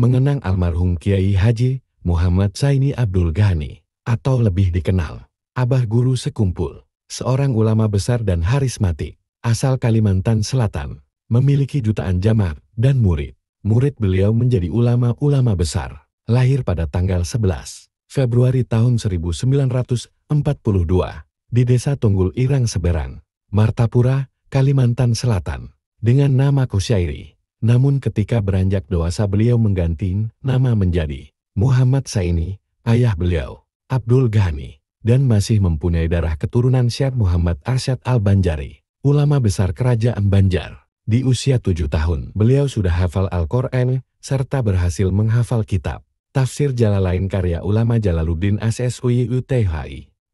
mengenang almarhum Kiai Haji Muhammad Zaini Abdul Ghani, atau lebih dikenal Abah Guru Sekumpul, seorang ulama besar dan harismatik, asal Kalimantan Selatan, memiliki jutaan jamaah dan murid. Murid beliau menjadi ulama-ulama besar, lahir pada tanggal 11 Februari tahun 1942, di Desa Tunggul Irang Seberang, Martapura, Kalimantan Selatan, dengan nama Kusyairi. Namun ketika beranjak dewasa beliau mengganti nama menjadi Muhammad Zaini, ayah beliau, Abdul Ghani, dan masih mempunyai darah keturunan Syekh Muhammad Arsyad Al-Banjari, ulama besar kerajaan Banjar. Di usia 7 tahun, beliau sudah hafal Al-Quran, serta berhasil menghafal kitab Tafsir Jalalain karya ulama Jalaluddin As-Suyuti.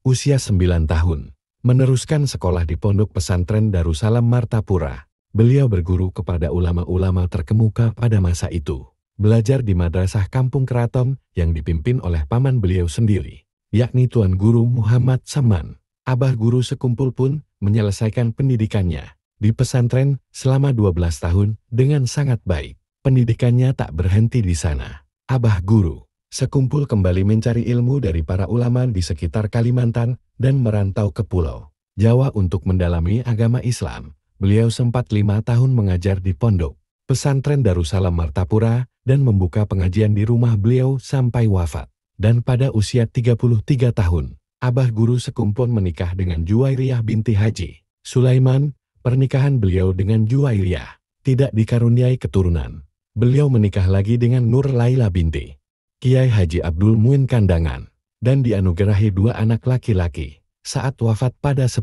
Usia 9 tahun, meneruskan sekolah di Pondok Pesantren Darussalam Martapura. Beliau berguru kepada ulama-ulama terkemuka pada masa itu. Belajar di Madrasah Kampung Keraton yang dipimpin oleh paman beliau sendiri, yakni Tuan Guru Muhammad Saman. Abah Guru Sekumpul pun menyelesaikan pendidikannya di pesantren selama 12 tahun dengan sangat baik. Pendidikannya tak berhenti di sana. Abah Guru Sekumpul kembali mencari ilmu dari para ulama di sekitar Kalimantan dan merantau ke Pulau Jawa untuk mendalami agama Islam. Beliau sempat 5 tahun mengajar di Pondok Pesantren Darussalam Martapura dan membuka pengajian di rumah beliau sampai wafat. Dan pada usia 33 tahun, Abah Guru Sekumpul menikah dengan Juwairiyah binti Haji Sulaiman. Pernikahan beliau dengan Juwairiyah tidak dikaruniai keturunan. Beliau menikah lagi dengan Nur Laila binti Kiai Haji Abdul Muin Kandangan dan dianugerahi 2 anak laki-laki saat wafat pada 10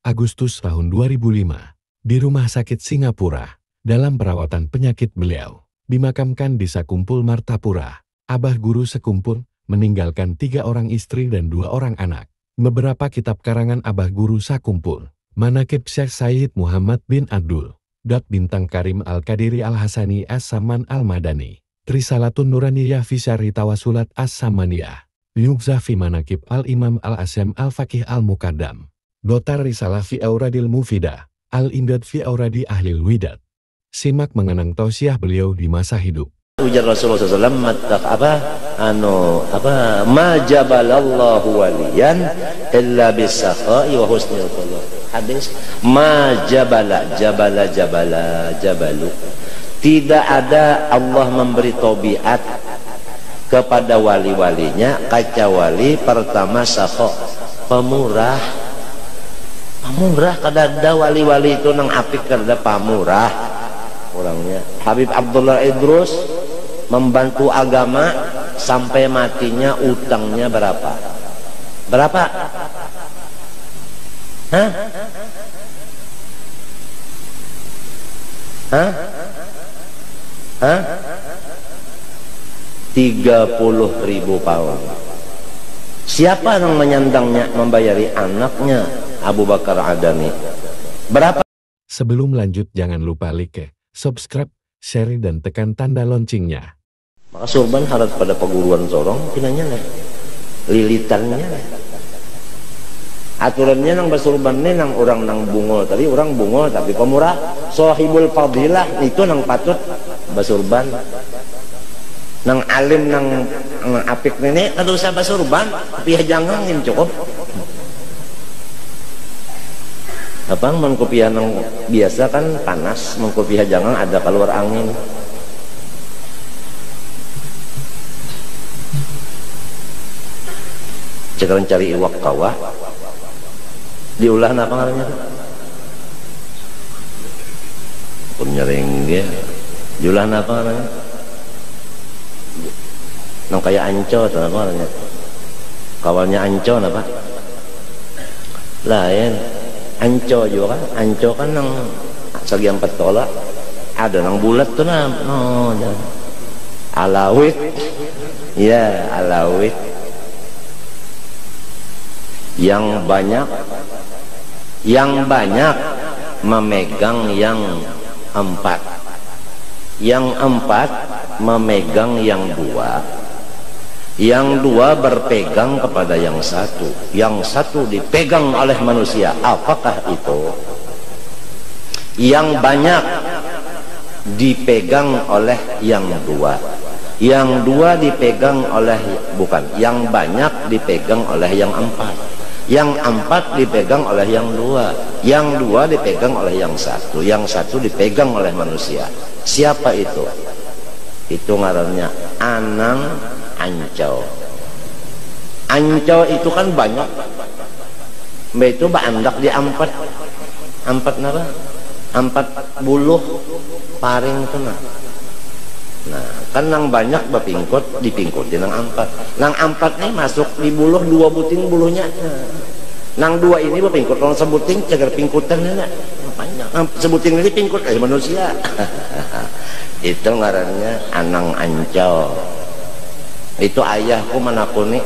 Agustus tahun 2005. Di Rumah Sakit Singapura, dalam perawatan penyakit beliau dimakamkan di Sakumpul Martapura. Abah Guru Sekumpul meninggalkan 3 orang istri dan 2 orang anak. Beberapa kitab karangan Abah Guru Sekumpul: Manaqib Syekh Sayyid Muhammad bin Abdul, Bintang Karim Al-Qadiri Al-Hasani As-Saman Al-Madani, Risalatun Nuraniyah fi Syarhi Tawasulat As-Samaniyah, Yugza fi Manaqib Al-Imam Al-Asam Al-Faqih Al-Muqaddam, Dotar Risalah fi Auradil Mufidah, Al-Indad fi Auradi Ahlil Widad. Simak mengenang tausiah beliau di masa hidup. Ujar Rasulullah SAW, ma jabalallahu waliyan illa bisakha'i wa husnil khuluq. Hadis, ma jabalu. Tidak ada Allah memberi tabiat kepada wali-walinya kecuali pertama sakha, pemurah. Pamurah, kadada wali-wali itu nang apik, kadada pamurah orangnya. Habib Abdullah Idrus membantu agama sampai matinya, utangnya berapa? Hah? 30.000 pound. Siapa yang menyandangnya, membayari anaknya Abu Bakar Adani? Berapa? Sebelum lanjut, jangan lupa like, subscribe, share, dan tekan tanda loncengnya. Maka surban harus pada peguruan sorong, pinanya lah, lilitannya lah. Aturannya nang bersurban ini nang orang nang bungol tadi, orang bungol tapi pemurah, sohibul fadilah itu nang patut bersurban. Nang alim nang apik ini atau usah bersurban, tapi jangan cukup. Apa mengkopiah nang biasa kan panas, mengkopiah jangan ada keluar angin. Cekaran cari iwak kawah, diulah apa ngarannya? Punya ringge, diulah apa ngarannya? Nang kayak anco atau apa ngarannya? Kawalnya anco apa? Lain. Anco juga kan, anco kan nang segian petola ada nang bulat tuh nah, no, alawit, ya alawit, yang banyak memegang yang 4, yang 4 memegang yang 2. Yang 2 berpegang kepada yang 1, yang 1 dipegang oleh manusia. Apakah itu? Yang banyak dipegang oleh yang 2. Yang dua dipegang oleh, bukan, yang banyak dipegang oleh yang empat, yang empat dipegang oleh yang dua dipegang oleh yang satu dipegang oleh manusia. Siapa itu? Itu ngarannya Anang Ancau. Ancau itu kan banyak, mbak itu baandak di empat napa? Empat buluh paring itu nah kan nang banyak bapingkut dipingkutin nang empat nih masuk di buluh dua buting buluhnya, nang dua ini bapingkut orang sebuting cagar pingkutan banyak, sebuting ini pingkut manusia. Itu ngarannya Anang Ancau. Itu ayahku menakuni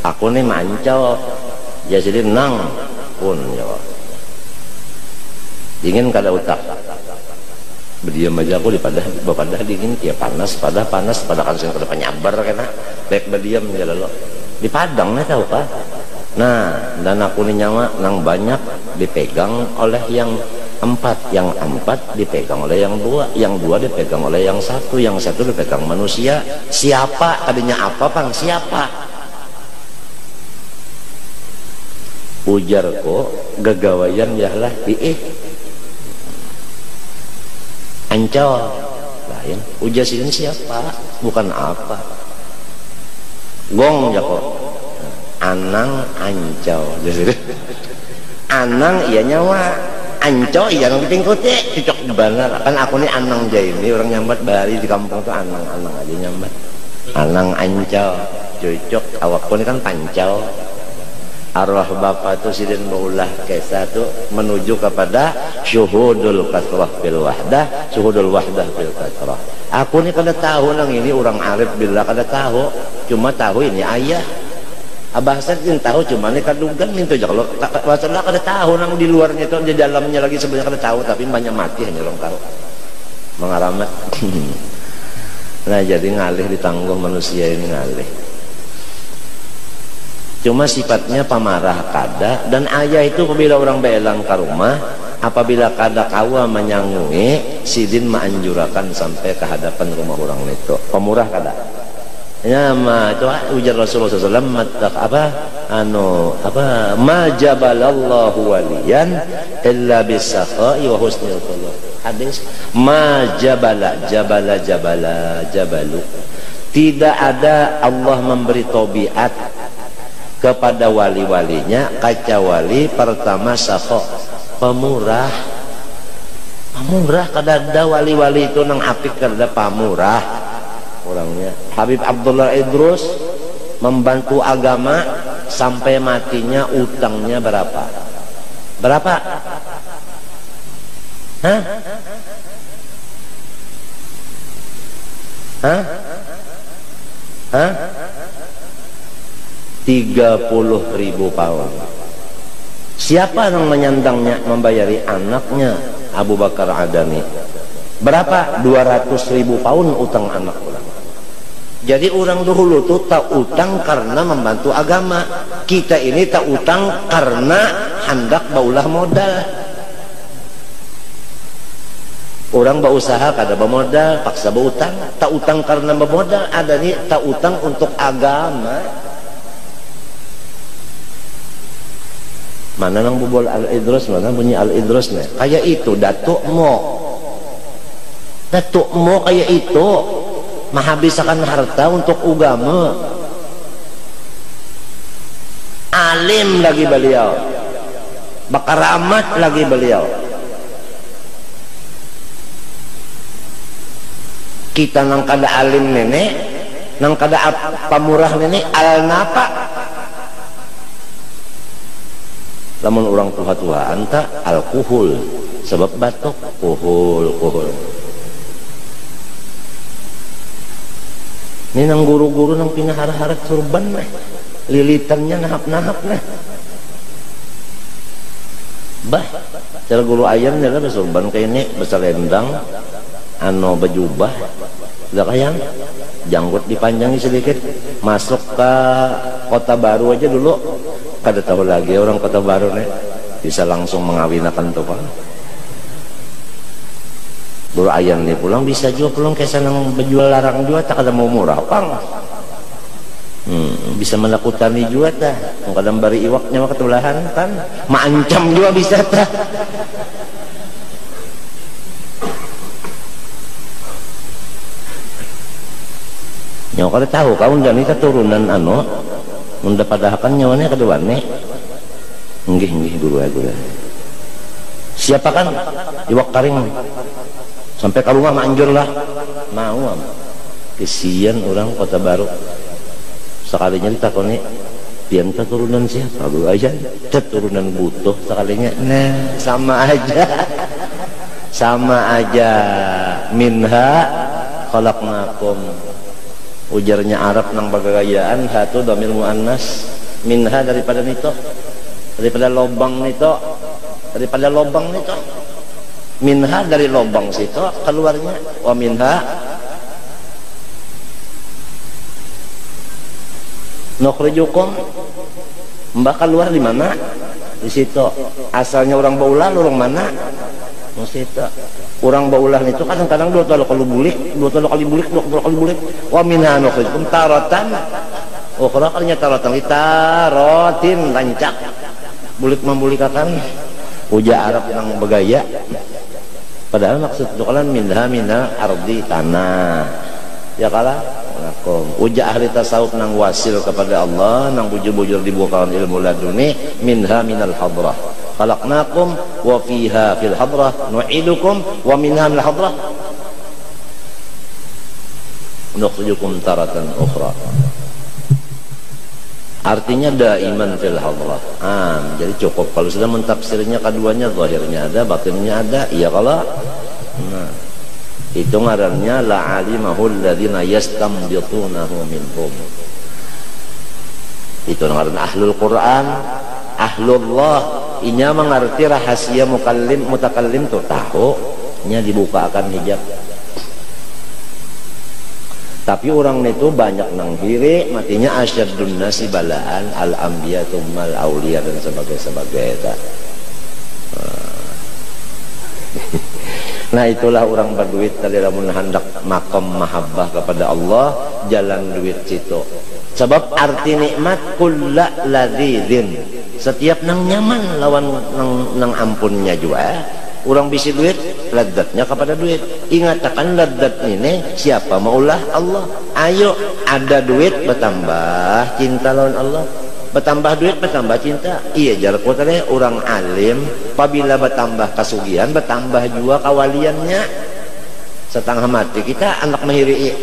aku nih mancau ya, jadi nang pun ya dingin kada utak berdiam aja aku di padah dingin ya panas pada kan sing kada penyabar kena baik berdiam ya lo di padang tahu pak. Nah dan aku nih nyawa nang banyak dipegang oleh yang empat dipegang oleh yang dua dipegang oleh yang satu dipegang manusia. Siapa adanya apa pang siapa? Ujarku gagawayan yahlah Ancau lain ujasin siapa bukan apa gong jako Anang Ancau jadi Anang iya nyawa Ancau iya nang pingkuti cocok bener kan aku nih Anang jai ini orang nyambat bari di kampung tuh Anang aja nyambat Anang Ancau cocok awakku ini kan Pancau. Arwah bapak itu sidin baulah kesa itu menuju kepada syuhudul kasrah fil wahdah, syuhudul wahdah fil kasrah. Aku ini kada tahu nang ini orang arif billah kada tahu, cuma tahu ini ayah. Abah saya tahu cuma ini kadugan itu aja kalau masalah kada tahu nang di luarnya itu di dalamnya lagi sebenarnya kada tahu tapi banyak mati hanya orang tahu. Mengaramat. Nah jadi ngalih ditangguh manusia ini ngalih. Cuma sifatnya pamarah kada dan ayah itu apabila orang belang ke rumah apabila kada kawa menyanggungi sidin menganjurakan sampai ke hadapan rumah orang itu pemurah kada ya ma itu ujar Rasulullah SAW ma jabalallahu waliyan illa bisakha'i wa husnil khuluq hadis ma jabalu tidak ada Allah memberi tabiat kepada wali-walinya kecuali pertama sakho pemurah kada ada wali-wali itu nang apik kada pamurah orangnya. Habib Abdullah Idrus membantu agama sampai matinya utangnya berapa hah 30.000 pound. Siapa yang menyandangnya membayari anaknya Abu Bakar Adani? Berapa? 200.000 pound utang anak orang. Jadi orang dahulu tuh tak utang karena membantu agama. Kita ini tak utang karena hendak baulah modal. Orang berusaha kada bermodal, paksa berutang. Tak utang karena bermodal, ada nih tak utang untuk agama. Mana nang bubol Al-Idrus, mana bunyi Al-Idrus nih? Kayak itu, Datuk Mo kayak itu, menghabiskan harta untuk agama. Alim lagi beliau, bakaramat lagi beliau. Kita nang kada alim nenek, nang kada pamurah nenek, al-napa. Lamun orang tua anta alkohol sebab batuk kuhul ini nang guru-guru nang pinahara-hara surban mah lilitannya nahap-nahap nah bah cara guru ayam nila surban kayak ini besar endang bejubah udah kayang janggut dipanjangi sedikit masuk ke Kota Baru aja dulu kada tahu lagi orang Kota Baru nih bisa langsung mengawinakan tuh pak Buru ayam nih pulang bisa juga pulang kayak senang berjual larang juga tak ada mau murah pang. Bisa menakutani juga tah. Kadang bari iwaknya mah ketulahan kan. Maancam juga bisa tah. Nyawa kada tahu kawan dan itu turunan anu mun padahkan nyawanya keduane. Nggih guru ya guru. Siapa kan iwak karing sampai ke rumah manjur lah mau kesian orang Kota Baru sekalinya ditakoni pian keturunan siapa dulu aja keturunan butuh sekalinya nah sama aja minha khalaqnakum ujarnya Arab nang bagagayaan satu dhamir muannas minha daripada lobang nito minha dari lobang situ keluarnya wa minha nukhrijukum mbak keluar di mana di situ asalnya orang Baulah orang mana di situ orang Baulah itu kadang-kadang dua kali bulik wa minha nukhrijukum taratan ukhra kalinya taratan tarotin lancak bulik membulikakan uja Arab yang bergaya padahal maksud dokalan minha ardi tanah ya kalah uja ahli tasawuf nang wasil kepada Allah nang bujur-bujur dibukakan ilmu laduni minha minal hadrah khalaqnakum wa fiha fil hadrah nu'idukum wa minha minal hadrah nukhrijukum taratan ukhra. Artinya daiman fil hadrah. Jadi cukup kalau sudah mentafsirnya keduanya zahirnya ada batinnya ada iya kalau itu ngarannya la alimahul ladzina yastambitunahu minhum itu ngaran ahlul Quran ahlullah inya mengerti rahasia mutakallim tuh tahu nya dibukakan hijab. Tapi orang itu banyak nang hiri matinya asyadun nasi balaan al-anbiya tummal aulia dan sebagainya. Nah itulah orang berduit tadi lamun hendak makom mahabbah kepada Allah jalan duit situ. Sebab arti nikmat kulla ladzidin setiap nang nyaman lawan nang ampunnya juga. Orang bisi duit ladatnya kepada duit. Ingatkan ladat ini siapa maulah Allah. Ayo ada duit bertambah cinta lawan Allah, bertambah duit bertambah cinta. Iya jar kotanya orang alim apabila bertambah kasugihan bertambah juga kawaliannya. Setengah mati kita anak mahiri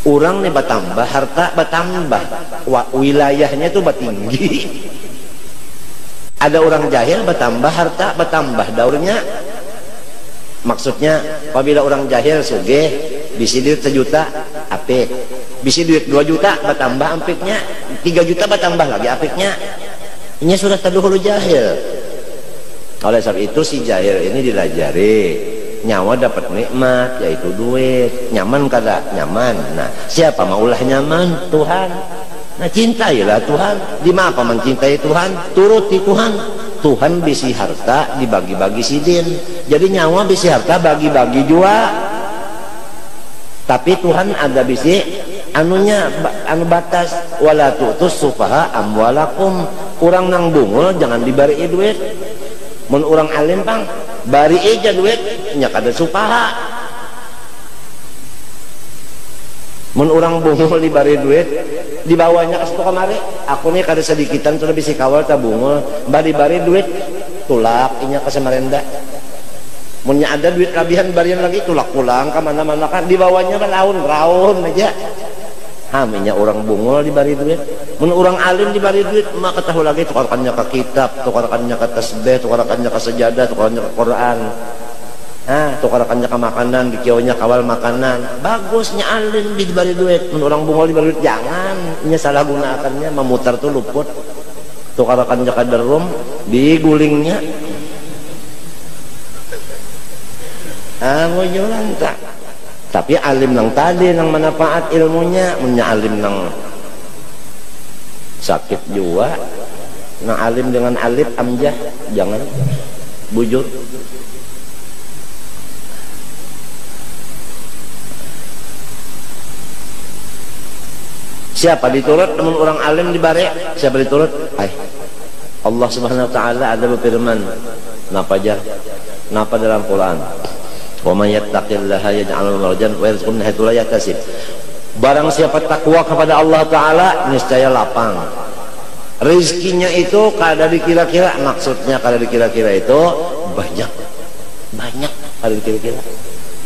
orang nih bertambah harta bertambah wilayahnya tuh bertinggi. Ada orang jahil bertambah harta bertambah daurnya. Maksudnya apabila orang jahil sugih bisi duit 1 juta apik, bisi duit 2 juta bertambah ampiknya, 3 juta bertambah lagi apiknya. Ini sudah terdahulu jahil. Oleh sebab itu si jahil ini dilajari nyawa dapat nikmat yaitu duit. Nyaman kada nyaman. Nah siapa maulah nyaman? Tuhan. Nah cintailah Tuhan. Di mana mencintai Tuhan? Turuti Tuhan. Tuhan bisi harta dibagi-bagi sidin. Jadi nyawa bisi harta bagi-bagi jua. Tapi Tuhan ada bisi anunya anu batas wala tu'tus sufaha amwalakum. Urang nang bungul jangan dibari duit. Mun urang alim pang bari aja duit nya kada sufaha. Mun orang bungul dibari duit dibawanya ke situ kamari aku nih kada sedikitan sudah bisa kawal tak bungul bari duit tulak inya ke Samarenda munnya ada duit kabihan barian lagi tulak pulang ke mana-mana kan dibawanya raun aja haminya orang bungul dibari duit mun orang alim dibari duit maka tahu lagi tukarkannya ke kitab tukarkannya ke tasbih tukarkannya ke sejadah tukarkannya ke Quran tukarkannya ke makanan dikiaunya kawal makanan bagusnya alim dibari duit mun orang bungul dibari duit jangan ini salah gunakannya memutar tuh luput tukarkannya ke derum digulingnya mau jualan tak tapi alim nang tadi nang manfaat ilmunya punya alim nang sakit juga nang alim dengan alif amjah jangan bujur. Siapa diturut teman orang alim di bare? Siapa diturut? Allah Subhanahu wa taala ada berfirman, napa aja? Napa dalam Quran? Wa may yattaqillaha yaj'al lahu makhrajan wa yarzuqhu min haitsu la yahtasib. Barang siapa takwa kepada Allah taala, niscaya lapang. Rezekinya itu kada dikira-kira, maksudnya kada dikira-kira itu banyak kada dikira-kira.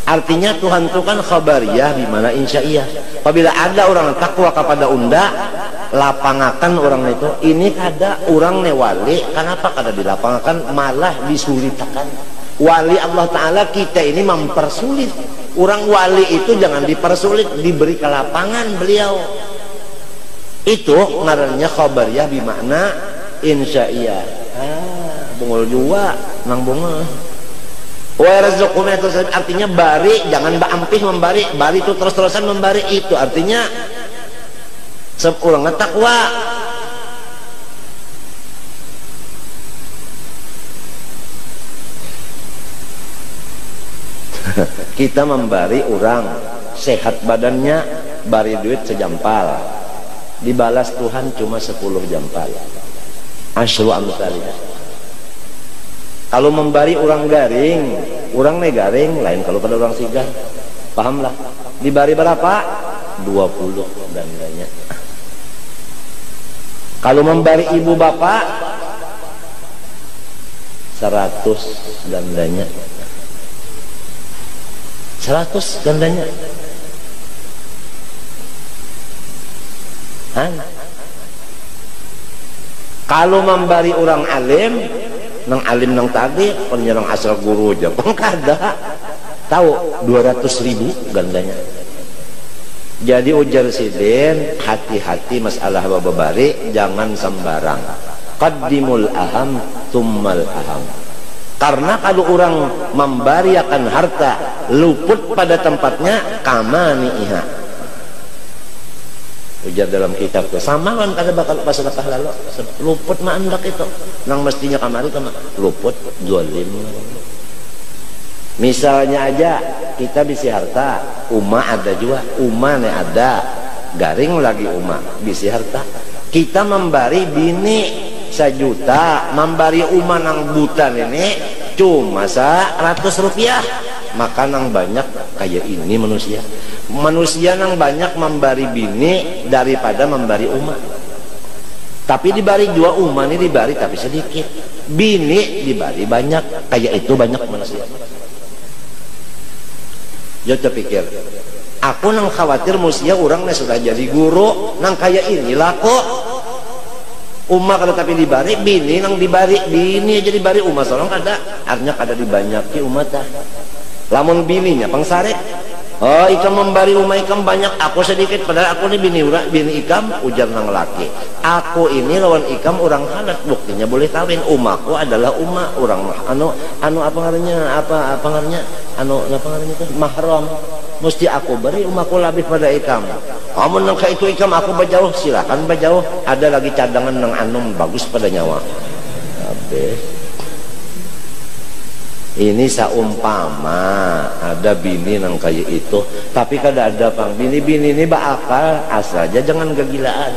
Artinya Tuhan itu kan khabariyah bimana insya'iyah. Apabila ada orang takwa kepada unda, lapangakan orang itu. Ini kada orang ne wali, kenapa kada dilapangakan, malah disulitakan. Wali Allah Ta'ala kita ini mempersulit. Orang wali itu jangan dipersulit, diberi ke lapangan beliau. Itu ngarannya khabariyah bimana insya'iyah. Bungul jua nang bunga. Artinya bari, jangan baampih membari. Bari itu terus-terusan membari, itu artinya seorang takwa. Kita membari orang sehat badannya, bari duit sejampal, dibalas Tuhan cuma 10 jampal. Asyru amsalnya. Kalau membari orang garing, orang garing lain kalau pada orang sigar, pahamlah. Dibari berapa? 20 gandanya. Kalau membari ibu bapak 100 gandanya. 100 gandanya. Kalau membari orang alim, nang alim nang tadi penyerang asal guru aja kada tahu 200.000 gandanya. Jadi ujar sidin, hati-hati masalah bababari, jangan sembarang. Qaddimul aham tummal aham. Karena kalau orang membariakan harta luput pada tempatnya, kamani iha. Ujar dalam kitab itu sama kan kada bakal pas lepas lalu luput mah andak itu nang mestinya kamari kama luput zalim. Misalnya aja kita bisi harta umma ada juga umma ne ada garing lagi umma bisi harta kita membari bini 1 juta membari umma nang buta ini cuma 100 rupiah maka nang banyak kayak ini manusia nang banyak membari bini daripada membari umat. Tapi dibari dua umat ini dibari tapi sedikit, bini dibari banyak, kayak itu banyak manusia. Jangan pikir aku nang khawatir manusia orang sudah jadi guru nang kayak inilah kok umat kada tapi dibari bini nang dibari bini jadi bari umat seorang kada artinya kada dibanyaki umat lamun bininya pangsarek. Oh, ikam membari rumah ikam banyak, aku sedikit, padahal aku ini bini ikam ujar nang laki. Aku ini lawan ikam orang halat, buktinya boleh kawin. Umaku adalah orang apa ngarannya? Apa ngarannya? Apa ngarannya itu? Mahram. Mesti aku beri umaku lebih pada ikam. Amun nang itu ikam aku berjauh, silakan berjauh. Ada lagi cadangan nang bagus pada nyawa. Habis. Ini saumpama ada bini nang kayak itu, tapi kada ada pang bini-bini ini bakal asal aja jangan kegilaan.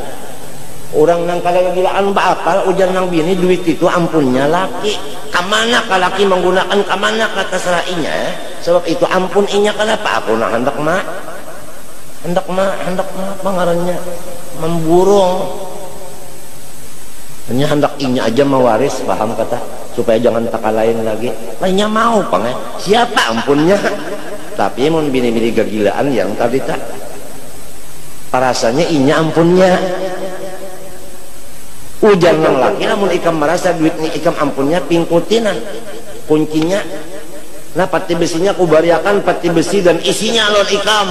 Orang nang kada kegilaan bakal ujar nang bini duit itu ampunnya laki. Kamana ka laki menggunakan kamana kata serainya sebab itu ampun inya kenapa aku nak hendak pangarannya memburung. Hanya hendak inya aja mewaris paham kata supaya jangan taka lain lagi lainnya mau pange siapa ampunnya tapi mun bini-bini kegilaan yang tadi tak parasanya inya ampunnya ujar nang laki namun ikam merasa duit ni ikam ampunnya pingkutinan kuncinya nah pati besinya kubariakan pati besi dan isinya lon ikam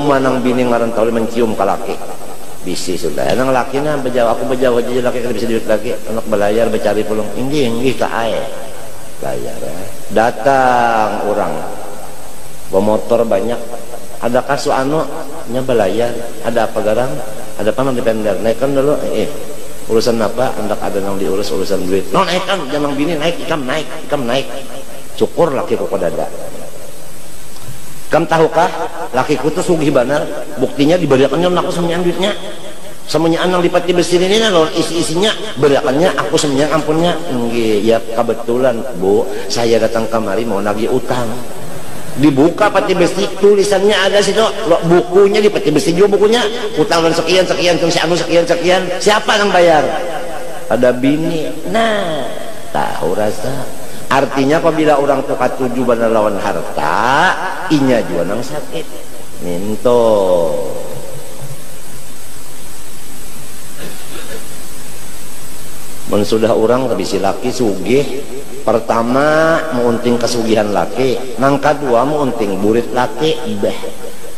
manang bini ngaran tahu mencium ke laki bisi sudah nang laki na berjauh aku berjauh aja laki kada bisa duit lagi anak belayar bercari pulung inggi ke air bayar datang orang bawa motor banyak ada kasu nya belayar ada apa garang ada apa nanti pender naikkan dulu Urusan apa? Hendak ada yang diurus urusan duit. No naik kan, jangan bini naik, ikam naik. Syukur laki ku dada. Kam tahukah laki ku tuh sugih benar. Buktinya diberikannya aku semuanya duitnya. Semuanya anang dipati besi ini lawan isi-isinya berikannya aku semuanya ampunnya. Nggih, ya kebetulan Bu, saya datang kemari mau nagih utang. Dibuka peti besi, tulisannya ada situ, bukunya di peti besi juga bukunya, utang dan sekian si anu sekian, siapa yang bayar? Ada bini. Nah, tahu rasa. Artinya apabila orang tuh katuju benar lawan harta, inya juga nang sakit. Minto. Men sudah orang kabisi laki sugih, pertama meunting kesugihan laki, nang kedua meunting burit laki,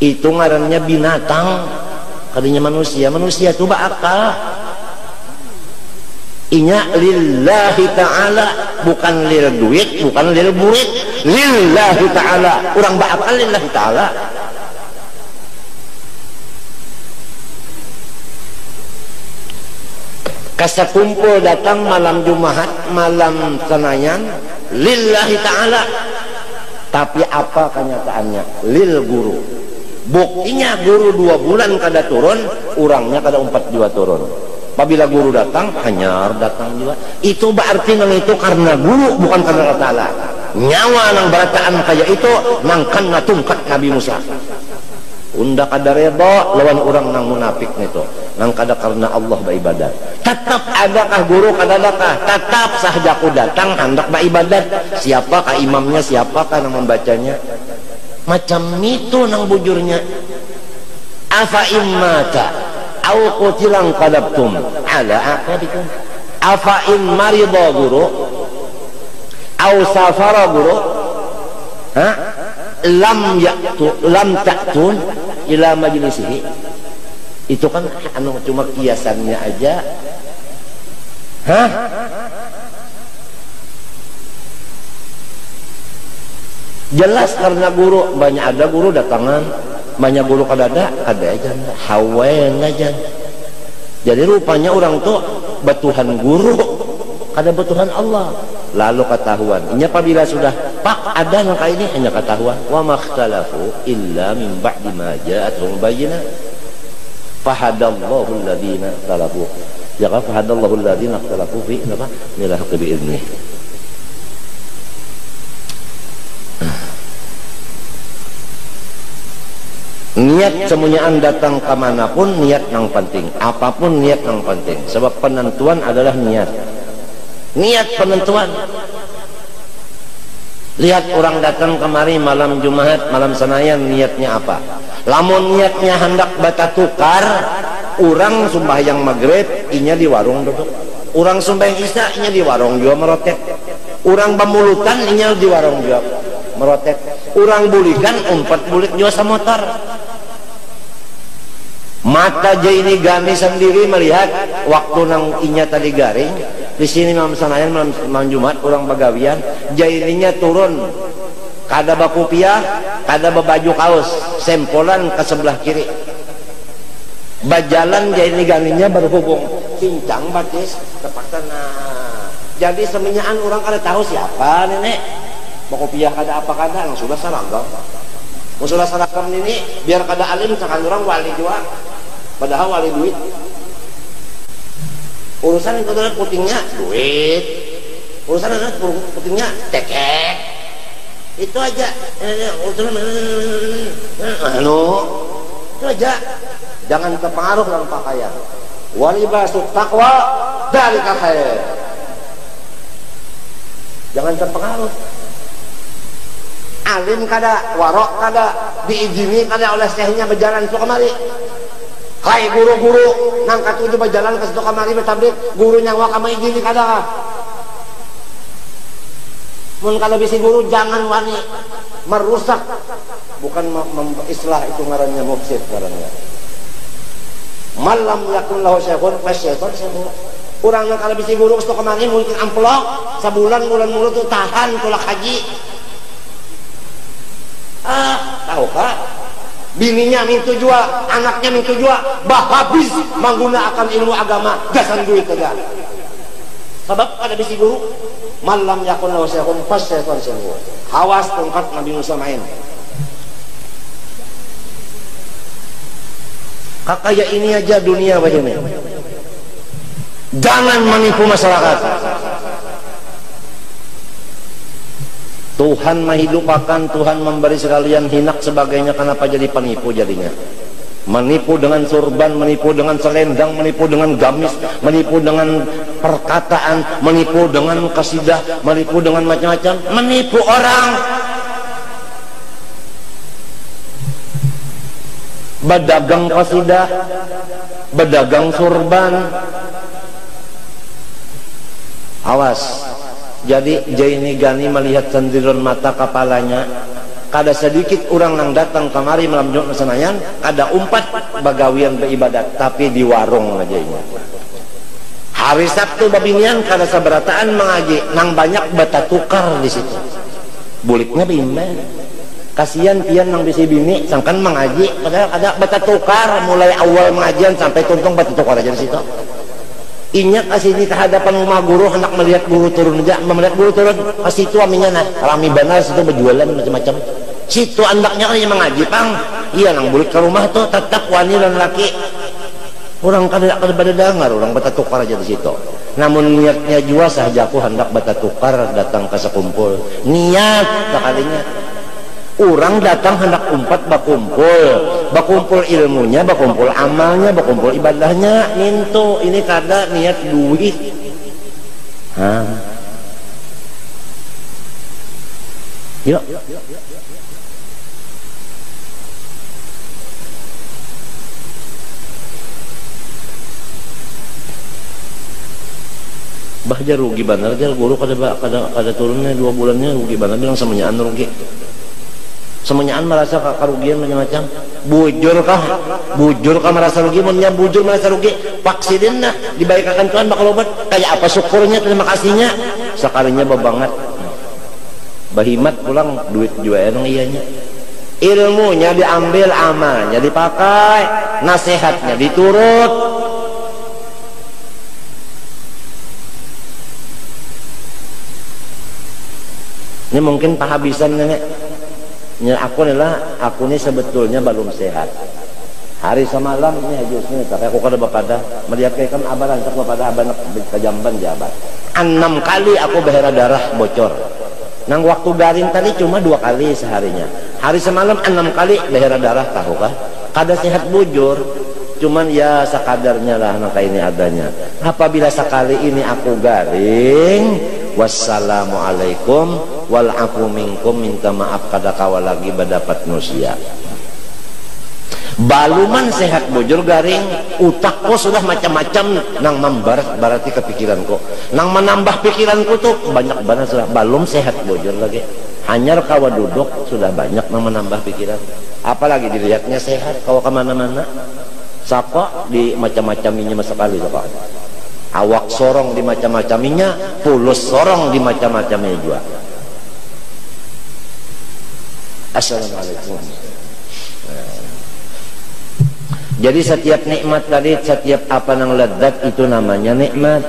itu ngarannya binatang, kadinya manusia tuh bakal inya lillahi ta'ala, bukan lil duit, bukan lil burit, lillahi ta'ala, orang bakal lillahi ta'ala. Kasakumpul datang malam Jumat, malam Senayan, lillahi ta'ala. Tapi apa kenyataannya? Lil guru. Buktinya guru 2 bulan kada turun, orangnya kada 4 juga turun. Apabila guru datang, hanyar datang juga. Itu berarti nang itu karena guru, bukan karena Allah Ta'ala. Nyawa nang berataan kaya itu, nang kana tungkat Nabi Musa. Unda kada reda lawan orang nang munafik itu, nang kada karena Allah beribadat. Tetap adakah guru kada adakah? Tetap sahajaku datang hendak beribadat. Siapakah imamnya, siapakah nang membacanya? Macam itu nang bujurnya. Afa immata au qutilan qadabtum ala aqabikum. Afa in marida guru au safara guru, lam ta'tun ila majlisihi. Itu kan anu cuma kiasannya aja. Jelas karena guru, banyak ada guru datangan, banyak guru kada aja hawen aja. Jadi rupanya orang tuh batuhan guru, kada batuhan Allah. Lalu ketahuan ini apabila sudah pak ada yang kayak ini hanya ketahuan wa makhtalafu illa min ba'di ma ja'atuhum bayyinah fahadallahu alladhina ikhtalafu ya kan fahadallahu alladhina ikhtalafu fi apa ila haqqi bi idnih. Niat semuanya datang kemanapun niat yang penting, apapun niat yang penting, sebab penentuan adalah niat penentuan. Lihat orang datang kemari malam Jumat, malam Senayan, niatnya apa? Lamun niatnya hendak bata tukar, orang sembahyang maghrib inya di warung duduk, orang sembahyang isya inya di warung juga merotek, orang pemulutan inya di warung juga merotek, orang bulikan 4 bulik juga semotor. Mata Jaini Gani sendiri melihat waktu nang inya tadi garing di sini malam Senayan, malam Jumat orang pagawian, Jaininya turun kada bakupiah, kada bebaju kaos, sempolan ke sebelah kiri, bajalan Jaini Ganinya berhubung pincang batis terpaksa. Nah jadi seminyakan orang kada tahu siapa nenek bakupiah kada apa kada yang sudah seragam. Musulah seragam ini biar kada alim sakan orang wali juga, padahal wali duit. Urusan itu adalah putingnya duit, urusan adalah putingnya tekek, itu aja. Urusan itu aja. Jangan terpengaruh dalam pakaian. Walibasut taqwa dzalika khair. Jangan terpengaruh. Alim kada, warok kada, diizini kada oleh syekhnya berjalan ke kemari. Kai guru-guru nang katuju berjalan ke situ kamari bertablik, guru nyawa kama izini kada. Mun kalau bisi guru jangan wani merusak, bukan islah itu ngarannya mufsid ngarannya. Malam yakun lahu syekhun fasyaitan syekhu. Urang nang kalau bisi guru ke situ kamari mungkin amplok sebulan mulut tuh tahan tulak haji. Tahukah bininya mintu jua, anaknya mintu jua, bah habis menggunakan ilmu agama, gasan duit aja. Sebab ada bisi guru, malam yakun lawas yakun pas syaitan semua. Hawas tongkat Nabi Musa main. Kakaya ini aja dunia begini. Jangan menipu masyarakat. Tuhan menghidupakan, Tuhan memberi sekalian hinak sebagainya, kenapa jadi penipu jadinya? Menipu dengan surban, menipu dengan selendang, menipu dengan gamis, menipu dengan perkataan, menipu dengan kasidah, menipu dengan macam-macam, menipu orang. Berdagang kasidah, berdagang surban. Awas. Jadi Jaini Gani melihat sendiran mata kepalanya. Kada sedikit orang yang datang kemari malam Jumat Senayan, kada umpat bagawian beribadat, tapi di warung aja ini. Hari Sabtu babinian kada sabarataan mengaji, nang banyak bata tukar di situ. Buliknya bimbang. Kasihan pian nang bisi bini sangkan mengaji, padahal ada bata tukar mulai awal mengajian sampai tuntung bata tukar aja di situ. Inyak kasih ini kehadapan rumah guru, hendak melihat guru turun aja, melihat guru turun ke situ aminnya nah, rami banar situ berjualan macam-macam. Situ andaknya kan yang mengaji pang, iya nang bulik ke rumah tuh tetap wanita dan laki. Orang kada dengar, orang bata tukar aja di situ. Namun niatnya jua sahajaku hendak bata tukar datang ke sekumpul. Niat sekalinya. Orang datang hendak umpat bakumpul ilmunya, bakumpul amalnya, bakumpul ibadahnya, mintu ini kada niat duit. Yuk. Bahja rugi benar dia guru kada turunnya 2 bulannya rugi benar bilang semuanya rugi. Semuanya merasa kerugian macam-macam. Bujur kah merasa rugi, munnya bujur merasa rugi. Vaksin nah dibaikakan Tuhan bakal obat. Kayak apa syukurnya, terima kasihnya. Sekalinya babangat. Bahimat pulang duit juga enang ianya. Ilmunya diambil, amalnya dipakai, nasihatnya diturut. Ini mungkin pahabisan nenek. Aku ini sebetulnya belum sehat. Hari semalam ini hajusnya, tapi aku kada bapada melihat kayak kan abah rancak bapada abah nak kejamban jabat. 6 kali aku berdarah darah bocor. Nang waktu garing tadi cuma 2 kali seharinya. Hari semalam 6 kali berdarah darah, tahu kah? Kada sehat bujur. Cuman ya sekadarnya lah nang ini adanya. Apabila sekali ini aku garing, wassalamualaikum walafu minkum, minta maaf kada kawa lagi berdapat manusia. Baluman sehat bujur garing, utakku sudah macam-macam nang berarti kepikiranku. Nang menambah pikiranku tuh banyak banget sudah balum sehat bujur lagi. Hanya kawa duduk sudah banyak nang menambah pikiran. Apalagi dilihatnya sehat kawa kemana-mana. Sapa di macam-macaminya sekali sapa. Awak sorong di macam-macaminya, pulus sorong di macam-macamnya juga. Assalamualaikum. Jadi setiap nikmat tadi, setiap apa yang lezat itu namanya nikmat.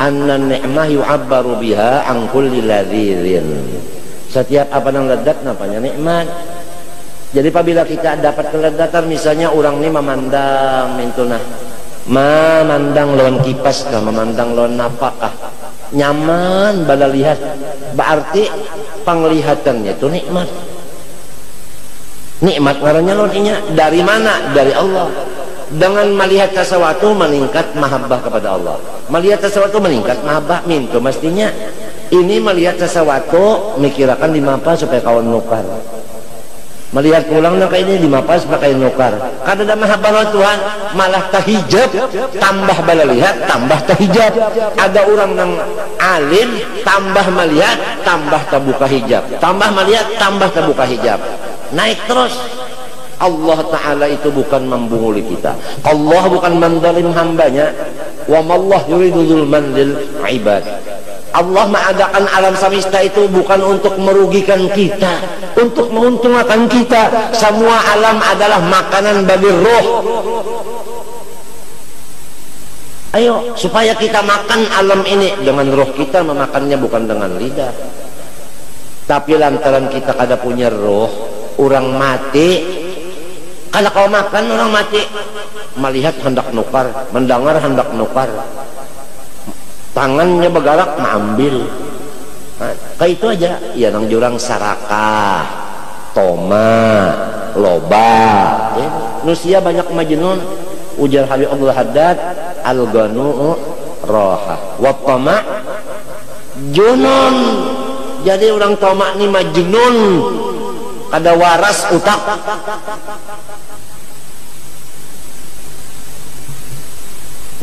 Anna ni'mah yu'abbaru biha an kulli ladzirin. Setiap apa yang lezat namanya nikmat. Jadi apabila kita dapat kelezatan, misalnya orang ini memandang mintuna, memandang lawan kipas kah, memandang lawan napakah, nyaman bala lihat, berarti penglihatannya itu nikmat. Nikmat ngarannya lawannya dari mana? Dari Allah. Dengan melihat sesuatu meningkat mahabbah kepada Allah. Melihat sesuatu meningkat mahabbah, mintu mestinya ini melihat sesuatu mikirakan di mapa supaya kawan nukar. Melihat pulang nak ini dimapas pakai nukar. Kada ada mahabbah Tuhan, malah tahijab, tambah bala lihat, tambah tahijab. Ada orang yang alim, tambah melihat, tambah terbuka hijab. Tambah melihat, tambah terbuka hijab. Naik terus. Allah Ta'ala itu bukan membunguli kita. Allah bukan mendalim hambanya. Wa mallah yuridu zulman lil ibad. Allah mengadakan alam semesta itu bukan untuk merugikan kita, untuk menguntungkan kita. Semua alam adalah makanan bagi roh. Ayo, supaya kita makan alam ini dengan roh kita, memakannya bukan dengan lidah. Tapi lantaran kita kada punya roh, orang mati, kalau kau makan orang mati, melihat hendak nukar, mendengar hendak nukar, tangannya bergerak mengambil. Nah, kayak itu aja. Ya nang jurang sarakah, toma, loba. Ya, manusia banyak majnun. Ujar Habib Abdul Haddad, al-ganu roha, wa tama junun. Jadi orang toma ini majnun, kada waras utak.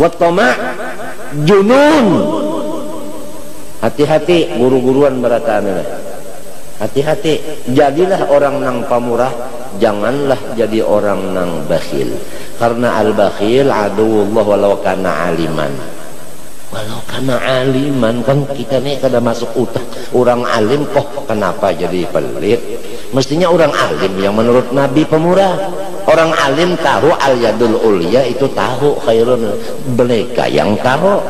Wa tama junun. Hati-hati guru-guruan barataan. Hati-hati, jadilah orang nang pamurah, janganlah jadi orang nang bakhil. Karena al-bakhil aduwullah walau kana aliman. Walau kana aliman, kan kita nih kada masuk utak. Orang alim kok kenapa jadi pelit? Mestinya orang alim yang menurut Nabi pemurah. Orang alim tahu al-yadul ulya itu tahu khairun, mereka yang tahu.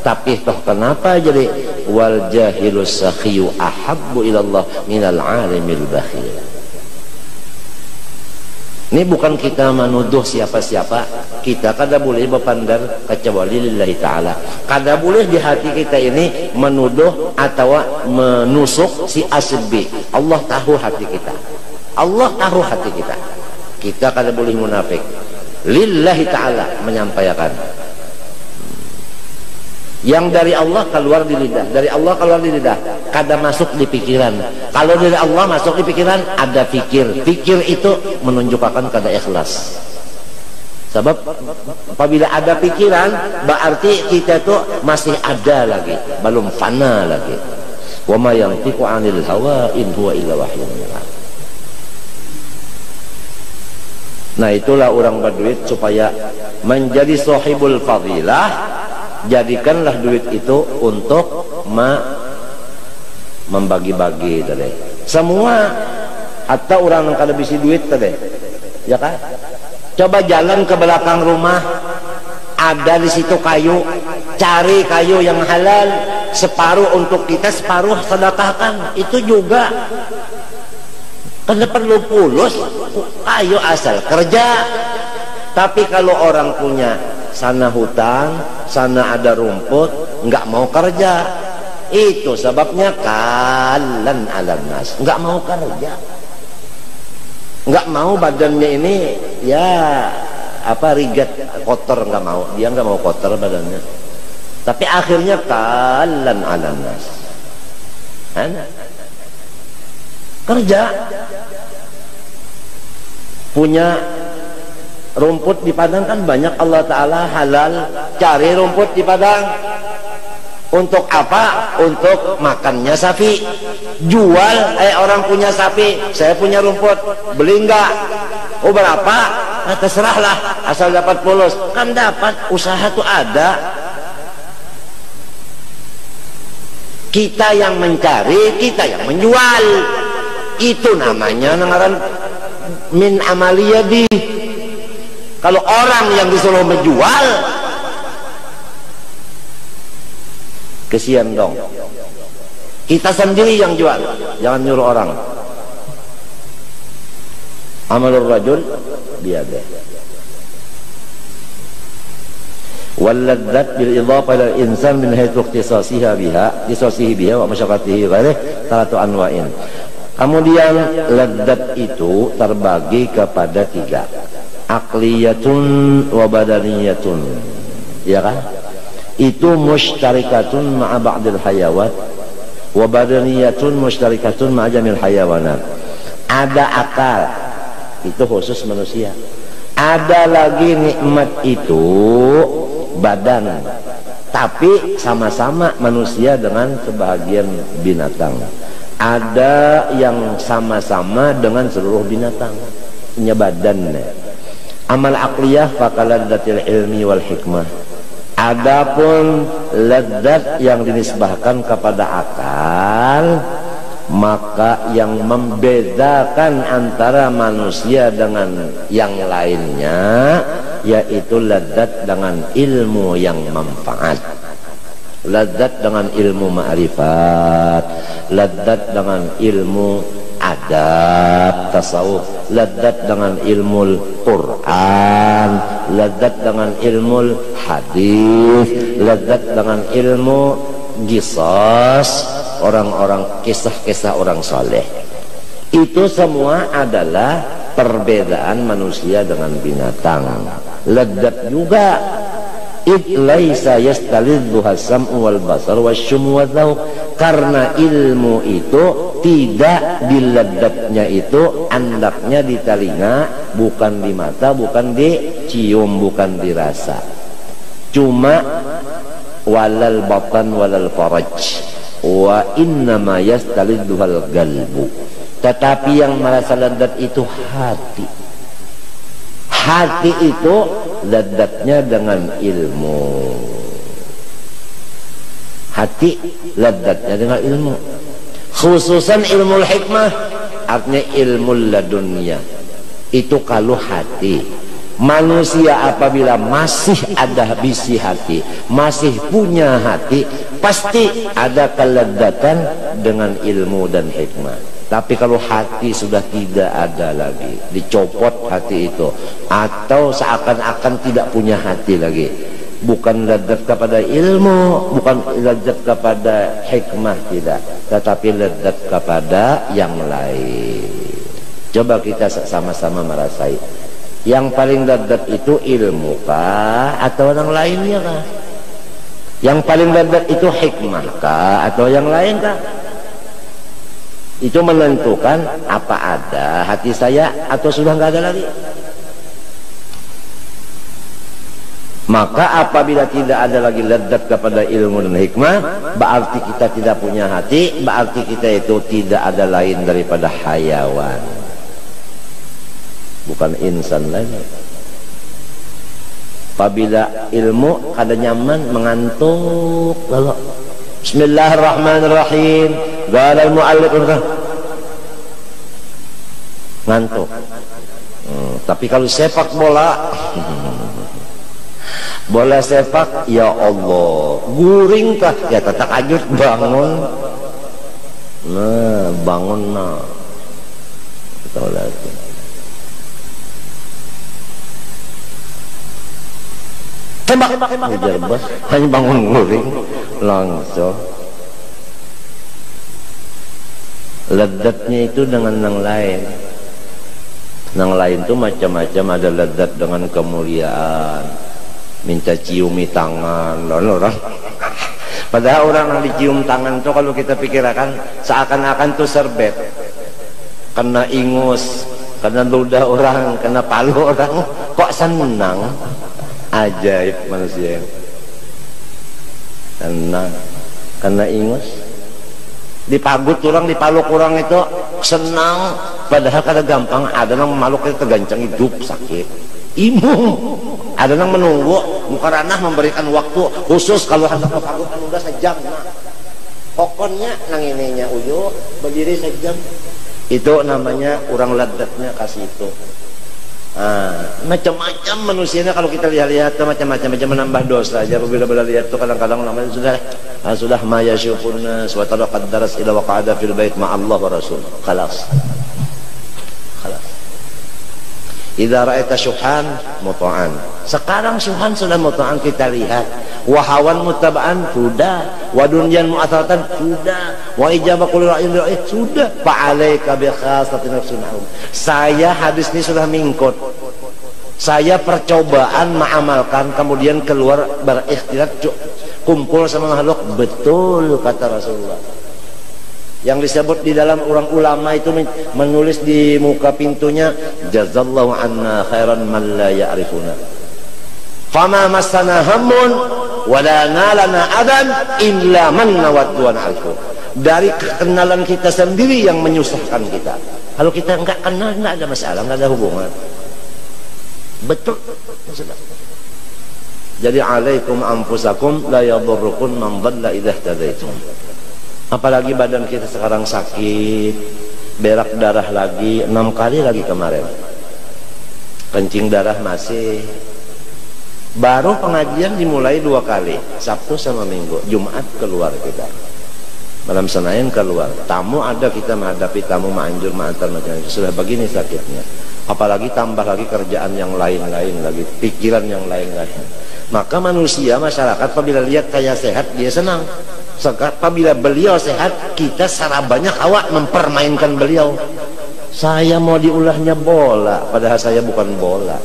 Tapi toh kenapa jadi wal jahilus sakhiyu ahabbu ilallah minal alimil bakhil. Ini bukan kita menuduh siapa-siapa. Kita kada boleh berpandar kecuali lillahi ta'ala. Kada boleh di hati kita ini menuduh atau menusuk si asbi. Allah tahu hati kita. Allah tahu hati kita. Kita kada boleh munafik. Lillahi ta'ala menyampaikan. Yang dari Allah keluar di lidah, dari Allah keluar di lidah, kada masuk di pikiran. Kalau dari Allah masuk di pikiran, ada fikir. Fikir itu menunjukkan kada ikhlas. Sebab apabila ada pikiran, berarti kita itu masih ada lagi, belum fana lagi. Wa ma yantiqu 'anil hawa in huwa illa wahyun yuha. Nah, itulah orang berduit supaya menjadi sahibul fadilah. Jadikanlah duit itu untuk membagi-bagi tadi. Semua atau orang yang kada bisi duit tadi, ya kan? Coba jalan ke belakang rumah, ada di situ kayu, cari kayu yang halal, separuh untuk kita, separuh sedekahkan. Itu juga kada perlu pulus, kayu asal kerja. Tapi kalau orang punya sana hutang, sana ada rumput, nggak mau kerja, itu sebabnya kalan alam nas, nggak mau kerja, nggak mau badannya ini ya apa rigat kotor, nggak mau, dia nggak mau kotor badannya, tapi akhirnya kalan alam nas. Kerja, punya rumput di padang kan banyak, Allah Ta'ala halal, cari rumput di padang. Untuk apa? Untuk makannya sapi. Jual, orang punya sapi, saya punya rumput, beli enggak? Oh berapa? Nah, terserahlah, asal dapat pulus. Kan dapat, usaha tuh ada. Kita yang mencari, kita yang menjual. Itu namanya nengaran min amaliyadi. Kalau orang yang disuruh menjual, kesian dong. Kita sendiri yang jual, jangan nyuruh orang. Amalur rajul biada. Walladzat bil idhafah ila insan min haythu ikhtisasiha biha wa masyaqqatihi ghairih salatu anwa'in. Kemudian ladzat itu terbagi kepada 3. Aqliyatun wa badaniyatun, ya kan? Itu musytarikatun ma'a ba'dil hayawat wa badaniyatun musytarikatun ma'a jamil hayawanat. Ada akal, itu khusus manusia. Ada lagi nikmat itu badan, tapi sama-sama manusia dengan sebahagian binatang. Ada yang sama-sama dengan seluruh binatang, punya badan. Amal aqliyah faqaladzatil ilmi wal hikmah. Adapun ladzat yang dinisbahkan kepada akal, maka yang membedakan antara manusia dengan yang lainnya yaitu ladzat dengan ilmu yang manfaat, ladzat dengan ilmu ma'rifat, ladzat dengan ilmu adab tasawuf, ladzat dengan ilmu Quran, ladzat dengan ilmu hadis, ladzat dengan ilmu qisas, orang-orang kisah-kisah orang soleh. Itu semua adalah perbedaan manusia dengan binatang. Ladzat juga id laisa yastalidzuha sam'u wal basar wasyum wa dzauq, karena ilmu itu tidak diladzatnya itu andaknya di telinga, bukan di mata, bukan dicium, bukan dirasa. Cuma walal batan walal faraj wa innama yastalidzuhal qalbu, tetapi yang merasa ladzat itu hati. Hati itu ladzatnya dengan ilmu. Hati ladzatnya dengan ilmu, khususan ilmu hikmah, artinya ilmu ladunia. Itu kalau hati. Manusia apabila masih ada bisi hati, masih punya hati, pasti ada keladzatan dengan ilmu dan hikmah. Tapi kalau hati sudah tidak ada lagi, dicopot hati itu, atau seakan-akan tidak punya hati lagi, bukan ladzat kepada ilmu, bukan ladzat kepada hikmah, tidak, tetapi ladzat kepada yang lain. Coba kita sama-sama merasai, yang paling ladzat itu ilmu kah atau yang lainnya kah? Yang paling ladzat itu hikmah kah atau yang lain kah? Itu menentukan apa ada hati saya atau sudah nggak ada lagi. Maka apabila tidak ada lagi ladzat kepada ilmu dan hikmah, berarti kita tidak punya hati, berarti kita itu tidak ada lain daripada hayawan, bukan insan lagi. Apabila ilmu kada nyaman, mengantuk lalu Bismillahirrahmanirrahim, qala al-mu'allif, ngantuk. Tapi kalau sepak bola, bola sepak, ya Allah, guring kah? Ya tetap ajut bangun. Nah, bangun nah. Tahu lagi. Tembak, ujar bos, hanya bangun guring langsung. Ladzatnya itu dengan yang lain. Yang lain itu macam-macam, ada ladzat dengan kemuliaan, minta ciumi tangan, orang. Padahal orang yang dicium tangan itu kalau kita pikirkan seakan-akan itu serbet, kena ingus, kena ludah orang, kena palu orang, kok senang. Ajaib manusia, senang kena ingus, dipagut orang, dipaluk orang itu senang. Padahal kada gampang, ada yang memaluk itu tergancang hidup sakit, imum. Ada yang menunggu muka ranah memberikan waktu khusus kalau hendak pagut udah sejam. Nah, pokoknya nang ininya uyu berdiri sejam. Itu namanya orang ladzatnya kasih itu. Macam-macam manusianya kalau kita lihat-lihat macam-macam, menambah dosa aja. Bila lihat tuh kadang-kadang namanya sudah maya syukurna swatara qaddaras ila waqa'ada fil bait ma Allah wa rasul. Khalas. Idza ra'aita syuhan muta'an. Sekarang syuhan sudah muta'an, kita lihat. Wa hawan mutaba'an sudah, wa dunyan mu'athatan sudah, wa ijabah kulli ra'in sudah. Fa 'alaika bi khasatin nafsin. Saya hadis ini sudah mingkot. Saya percobaan mengamalkan, kemudian keluar berikhtiar, kumpul sama makhluk. Betul kata Rasulullah. Yang disebut di dalam orang ulama itu menulis di muka pintunya, jazallahu anna khairan man la ya'rifuna. Fama massana hammun wala nalana adan illa man nawadduan alfu. Dari kekenalan kita sendiri yang menyusahkan kita. Kalau kita enggak kenal, enggak ada masalah, enggak ada hubungan. Betul. Jadi alaikum anfusakum la yadurrukum man dhalla idza ihtadaitum. Apalagi badan kita sekarang sakit, berak darah lagi 6 kali lagi kemarin. Kencing darah masih. Baru pengajian dimulai 2 kali, Sabtu sama Minggu. Jumat keluar kita. Malam Senin keluar. Tamu ada, kita menghadapi tamu, manjur, mantar macam-macam. Sudah begini sakitnya. Apalagi tambah lagi kerjaan yang lain-lain lagi, pikiran yang lain-lain. Maka manusia, masyarakat apabila lihat saya sehat, dia senang. Apabila beliau sehat, kita secara banyak awak mempermainkan beliau. Saya mau diulahnya bola, padahal saya bukan bola.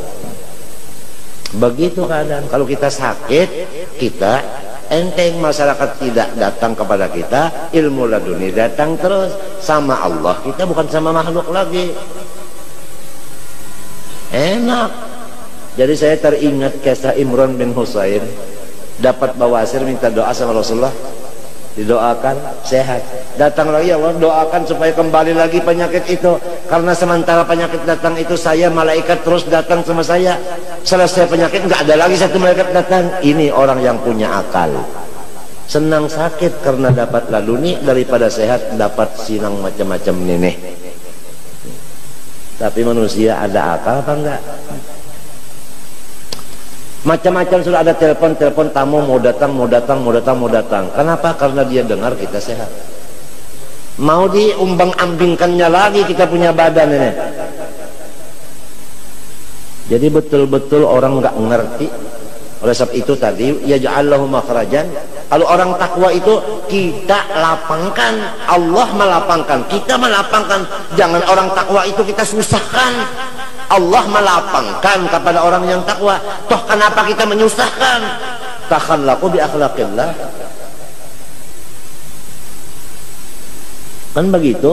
Begitu keadaan. Kalau kita sakit, kita enteng, masyarakat tidak datang kepada kita, ilmu laduni datang terus. Sama Allah kita, bukan sama makhluk lagi. Enak. Jadi saya teringat kisah Imran bin Husain, dapat bawasir, minta doa sama Rasulullah, didoakan sehat. Datang lagi, Allah doakan supaya kembali lagi penyakit itu. Karena sementara penyakit datang itu, saya malaikat terus datang sama saya. Selesai penyakit nggak ada lagi satu malaikat datang. Ini orang yang punya akal. Senang sakit karena dapat laluni daripada sehat dapat sinang macam-macam nenek. Tapi manusia ada akal apa enggak? Macam-macam sudah ada telepon tamu mau datang. Kenapa? Karena dia dengar kita sehat. Mau diumbang-ambingkannya lagi kita punya badan ini. Jadi betul-betul orang nggak ngerti. Oleh sebab itu tadi yaj'allahu makhrajan. Kalau orang takwa itu kita lapangkan, Allah melapangkan, kita melapangkan. Jangan orang takwa itu kita susahkan. Allah melapangkan kepada orang yang takwa. Toh kenapa kita menyusahkan? Takhallaqu bi akhlaqillah. Kan begitu.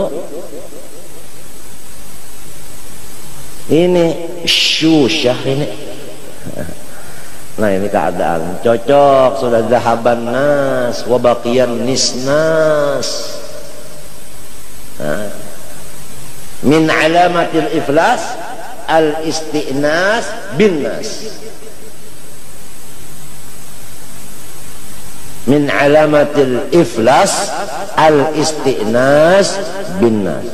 Ini syusyah ini. Nah ini keadaan cocok, sudah zahaban nas wa baqiyan nisnas. Min alamatil iflas al-isti'nas bin nas. Min alamatil iflas al-isti'nas bin nas.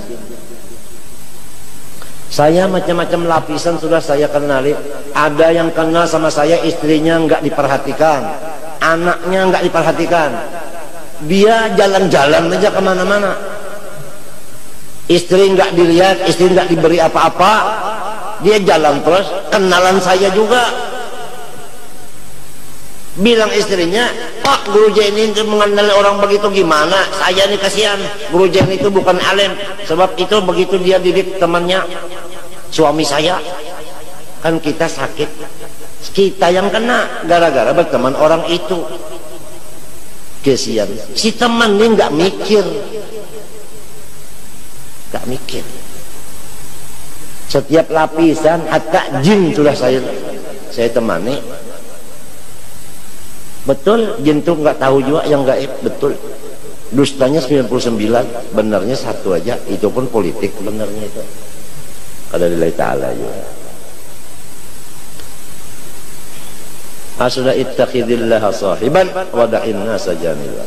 Saya macam-macam lapisan sudah saya kenali. Ada yang kenal sama saya, istrinya nggak diperhatikan, anaknya nggak diperhatikan, dia jalan-jalan aja kemana-mana, istri nggak dilihat, istri nggak diberi apa-apa, dia jalan terus. Kenalan saya juga, bilang istrinya, Pak Guru Jain ini mengenali orang begitu gimana? Saya nih kasihan, Guru Jain itu bukan alim. Sebab itu begitu dia didik temannya, suami saya. Kan kita sakit, kita yang kena gara-gara berteman orang itu. Kasihan, si teman ini nggak mikir, nggak mikir. Setiap lapisan, hatta jin sudah saya temani. Betul, jin itu nggak tahu juga yang gaib, betul. Dustanya 99, benarnya 1 aja, itu pun politik benarnya itu. Kada lillahi ta'ala juga. Sudah ittakhidillah sahiban wada'in nasa janiba.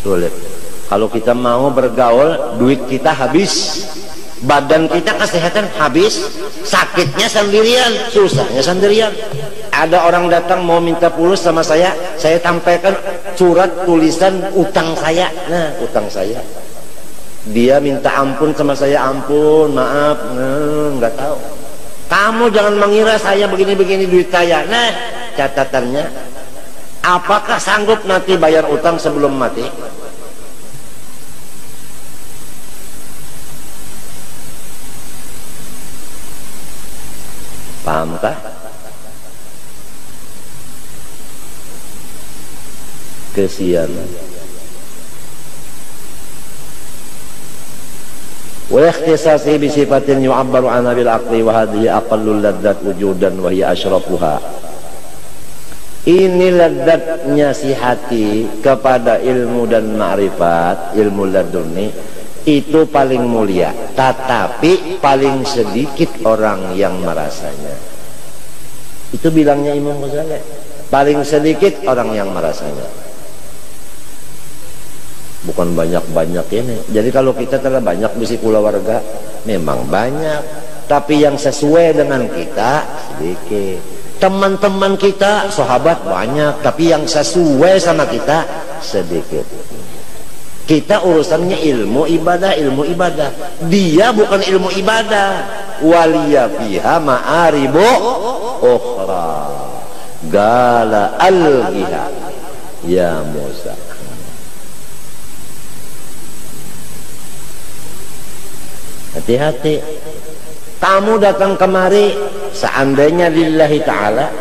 Sulit. Kalau kita mau bergaul, duit kita habis, badan kita kesehatan habis, sakitnya sendirian, susahnya sendirian. Ada orang datang mau minta pulus sama saya tampaikan surat tulisan utang saya. Nah, utang saya. Dia minta ampun sama saya, ampun, maaf, nggak tahu. Kamu jangan mengira saya begini-begini duit saya. Nah, catatannya, apakah sanggup nanti bayar utang sebelum mati? Pahamkah? Kesian. Wa ikhtisasi bi sifatin yu'abbaru anha bil aqli wa hadhihi aqallul ladzat wujudan wa hiya asyrafuha. Ini ladzatnya si hati kepada ilmu dan ma'rifat, ilmu laduni itu paling mulia, tetapi paling sedikit orang yang merasanya. Itu bilangnya Imam Ghazali. Paling sedikit orang yang merasanya. Bukan banyak-banyak ini. Jadi kalau kita telah banyak bisi keluarga, memang banyak. Tapi yang sesuai dengan kita sedikit. Teman-teman kita, sahabat banyak. Tapi yang sesuai sama kita sedikit. Kita urusannya ilmu ibadah. Dia bukan ilmu ibadah. Waliya fiha ma'aribu ukhra. Gala al-giha ya Musa. Hati-hati. Kamu datang kemari, seandainya lillahi ta'ala,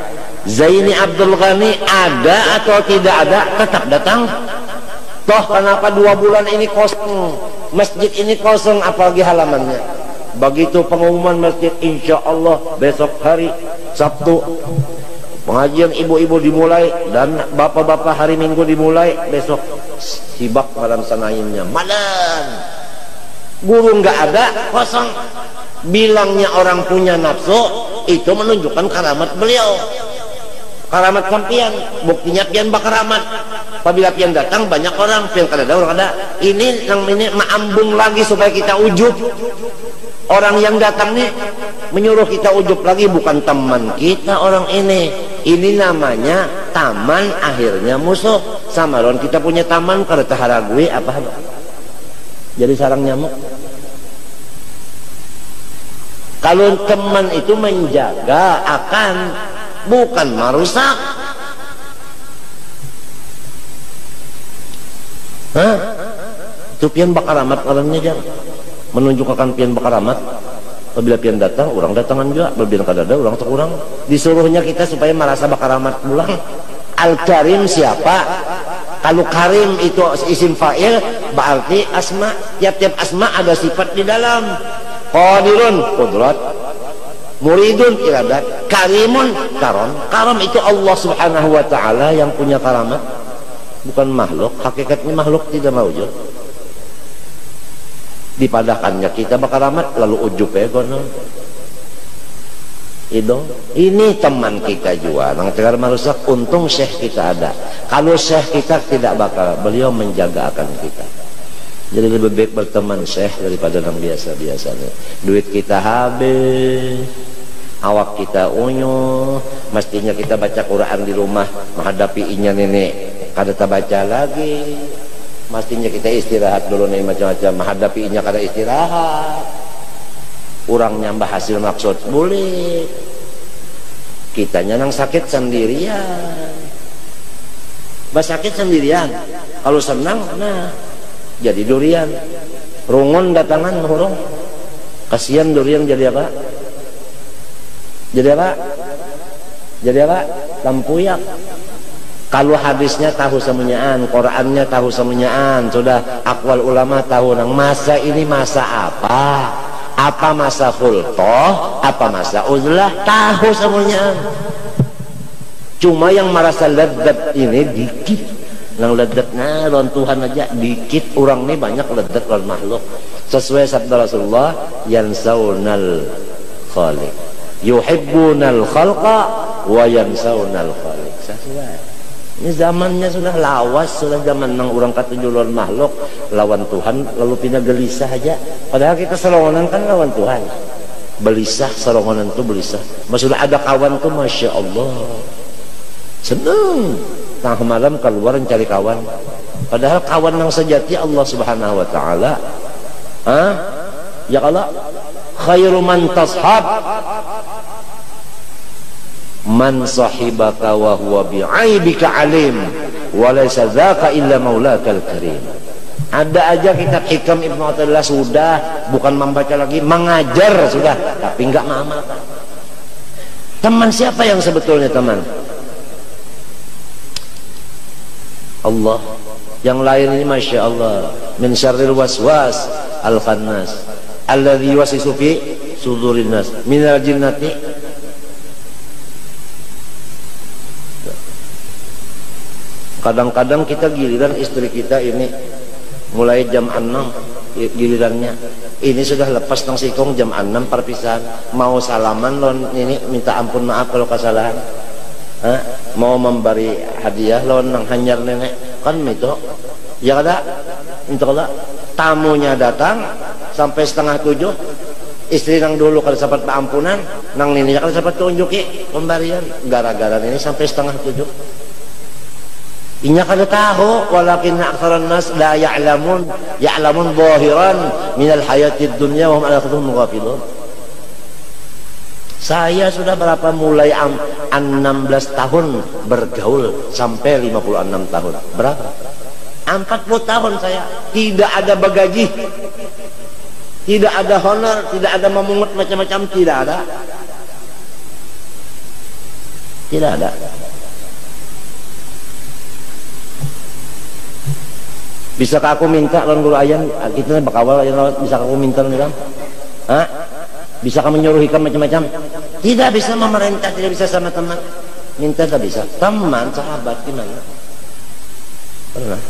Zaini Abdul Ghani ada atau tidak ada, tetap datang. Toh kenapa 2 bulan ini kosong, masjid ini kosong, apalagi halamannya. Begitu pengumuman masjid, insya Allah besok hari Sabtu pengajian ibu-ibu dimulai dan bapak-bapak hari Minggu dimulai, besok sibak malam sanainnya malam. Guru nggak ada, kosong. Bilangnya orang punya nafsu, itu menunjukkan karamat beliau, karamat sampian. Buktinya pian bakaramat. Apabila pian datang banyak orang, pian kada ada orang ada. Ini yang ini maambung lagi supaya kita ujub. Orang yang datang nih menyuruh kita ujub lagi, bukan teman kita orang ini. Ini namanya taman akhirnya musuh. Samaron kita punya taman kada taharagui apa? Jadi sarang nyamuk. Kalau teman itu menjaga akan, bukan merusak. Hah? Itu pian bakaramat orangnya jangan menunjukkan pian bakaramat. Apabila pian datang, orang datangan juga. Apabila kada ada, orang terkurang. Disuruhnya kita supaya merasa bakaramat pulang. Al-Karim siapa? Kalau Karim itu isim fa'il, berarti asma. Tiap-tiap asma ada sifat di dalam. Qadirun, qudrat. Muridun, iradat. Karimun, karam. Karam itu Allah subhanahu wa ta'ala yang punya karamat. Bukan makhluk. Hakikatnya makhluk tidak mawujud. Dipadahkannya kita bakaramat, lalu ujub ya kono. Ini teman kita juga nang tegar merusak. Untung syekh kita ada. Kalau syekh kita tidak bakal, beliau menjaga akan kita. Jadi lebih baik berteman syekh daripada yang biasa-biasanya. Duit kita habis, awak kita unyu, mestinya kita baca Quran di rumah, menghadapi inya nenek kada baca lagi. Mestinya kita istirahat dulu nih macam-macam, menghadapi inya kada istirahat. Kurang nyambah hasil maksud boleh. Kitanya nang sakit sendirian. Sakit sendirian. Kalau senang, nah jadi durian. Rungun datangan hurung. Kasihan durian jadi apa? Jadi apa? Jadi apa? Lampuyak. Kalau hadisnya tahu semuanyaan, Qurannya tahu semuanyaan, sudah akwal ulama tahu nang masa ini masa apa? Apa masa khultoh, apa masa uzlah, tahu semuanya. Cuma yang merasa ledat ini dikit. Yang ledatnya lawan Tuhan aja dikit. Orang ini banyak ledat lawan makhluk. Sesuai sabda Rasulullah, yansaunal khaliq, yuhibbunal khalqa wa yansaunal khaliq. Sesuai. Ini zamannya sudah lawas, sudah zaman nang orang katujuh lawan makhluk, lawan Tuhan lalu pindah gelisah aja. Padahal kita serongonan kan lawan Tuhan. Belisah, serongonan tuh belisah. Maksudnya ada kawan tuh Masya Allah seneng. Tengah malam keluar cari kawan. Padahal kawan yang sejati Allah subhanahu wa ta'ala. Ya Allah, khairu man tashab man sahibaka wa huwa bi'aibika alim wa laysa dzaka illa maulakal karim. Ada aja kitab Hikam Ibnu Athaillah sudah, bukan membaca lagi, mengajar sudah, tapi enggak mengamalkan. Teman siapa yang sebetulnya teman? Allah. Yang lain ini Masya Allah, min syarril waswas al-khannas alladhi yuwaswisu fi sudurin nas minal jinnati. Kadang-kadang kita giliran istri kita ini mulai jam 6 gilirannya Ini sudah lepas nang sikong jam 6 perpisahan. Mau salaman lon ini minta ampun maaf kalau kesalahan. Mau memberi hadiah lon nang hanyar nenek kan itu. Ya ada. Insyaallah tamunya datang sampai 6:30. Istri nang dulu kalau sahabat ampunan, nang nininya kalau sahabat tunjuki pemberian. Gara-gara ini sampai 6:30. Inya kada tahu, walakin aktsaran nas la ya'lamun zahiran minal hayatid dunya wa hum 'an akhirihim ghafilun. Saya sudah berapa mulai 16 tahun bergaul sampai 56 tahun. Berapa? 40 tahun saya tidak ada bagaji. Tidak ada honor, tidak ada memungut macam-macam, tidak ada. Tidak ada. Bisakah aku minta lawan guru ayan kita bakawal ayan bisa aku minta nih kan? Bisa kamu menyuruh ikan macam-macam? Tidak bisa memerintah, tidak bisa sama teman. Minta tak bisa. Teman, sahabat gimana? Pernah?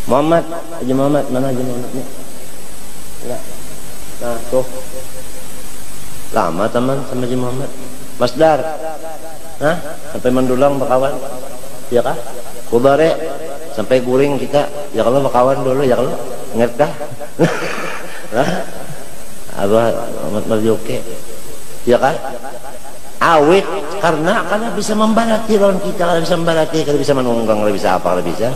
Muhammad, Haji Muhammad, mana Haji Muhammad nih? Nah, tuh. Lama teman sama Haji Muhammad. Mas Dar. Sampai mendulang bakawan. Ya kah? Kubare sampai guring kita, ya kalau bakawan dulu, ya kalau ngerti Abah Ahmad Marjoke, ya kan? Awit karena bisa membalati lawan kita, kalau bisa membalati, kalau bisa menunggang, kalau bisa apa, kalau bisa.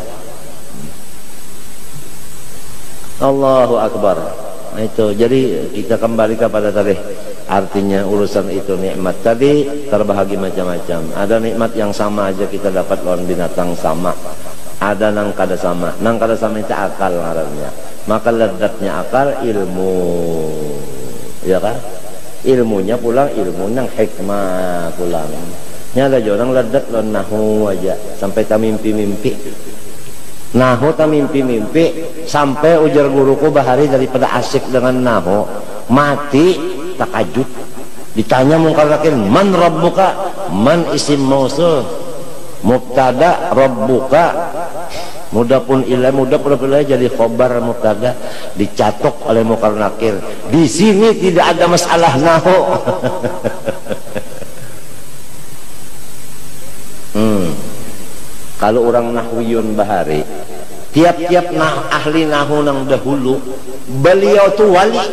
Allahu Akbar. Nah itu, jadi kita kembali kepada tadi artinya urusan itu nikmat tadi terbahagi macam-macam. Ada nikmat yang sama aja kita dapat lawan binatang sama. Ada nang kada sama itu akal ngarannya. Maka ledatnya akal ilmu, ya kan? Ilmunya pulang ilmu nang hikmah pulang. Nyala jorang ledat lon nahu aja sampai tak mimpi-mimpi. Nahu tak mimpi-mimpi sampai ujar guruku bahari daripada asik dengan nahu mati takajud. Ditanya mungkar nakir man rabbuka, man isim mausul, mubtada rabbuka, mudah pun jadi khobar mubtada, dicatok oleh mungkar nakir. Di sini tidak ada masalah nahu. Kalau orang nahwiyun bahari, tiap-tiap ahli nahu nang dahulu, beliau tuh wali,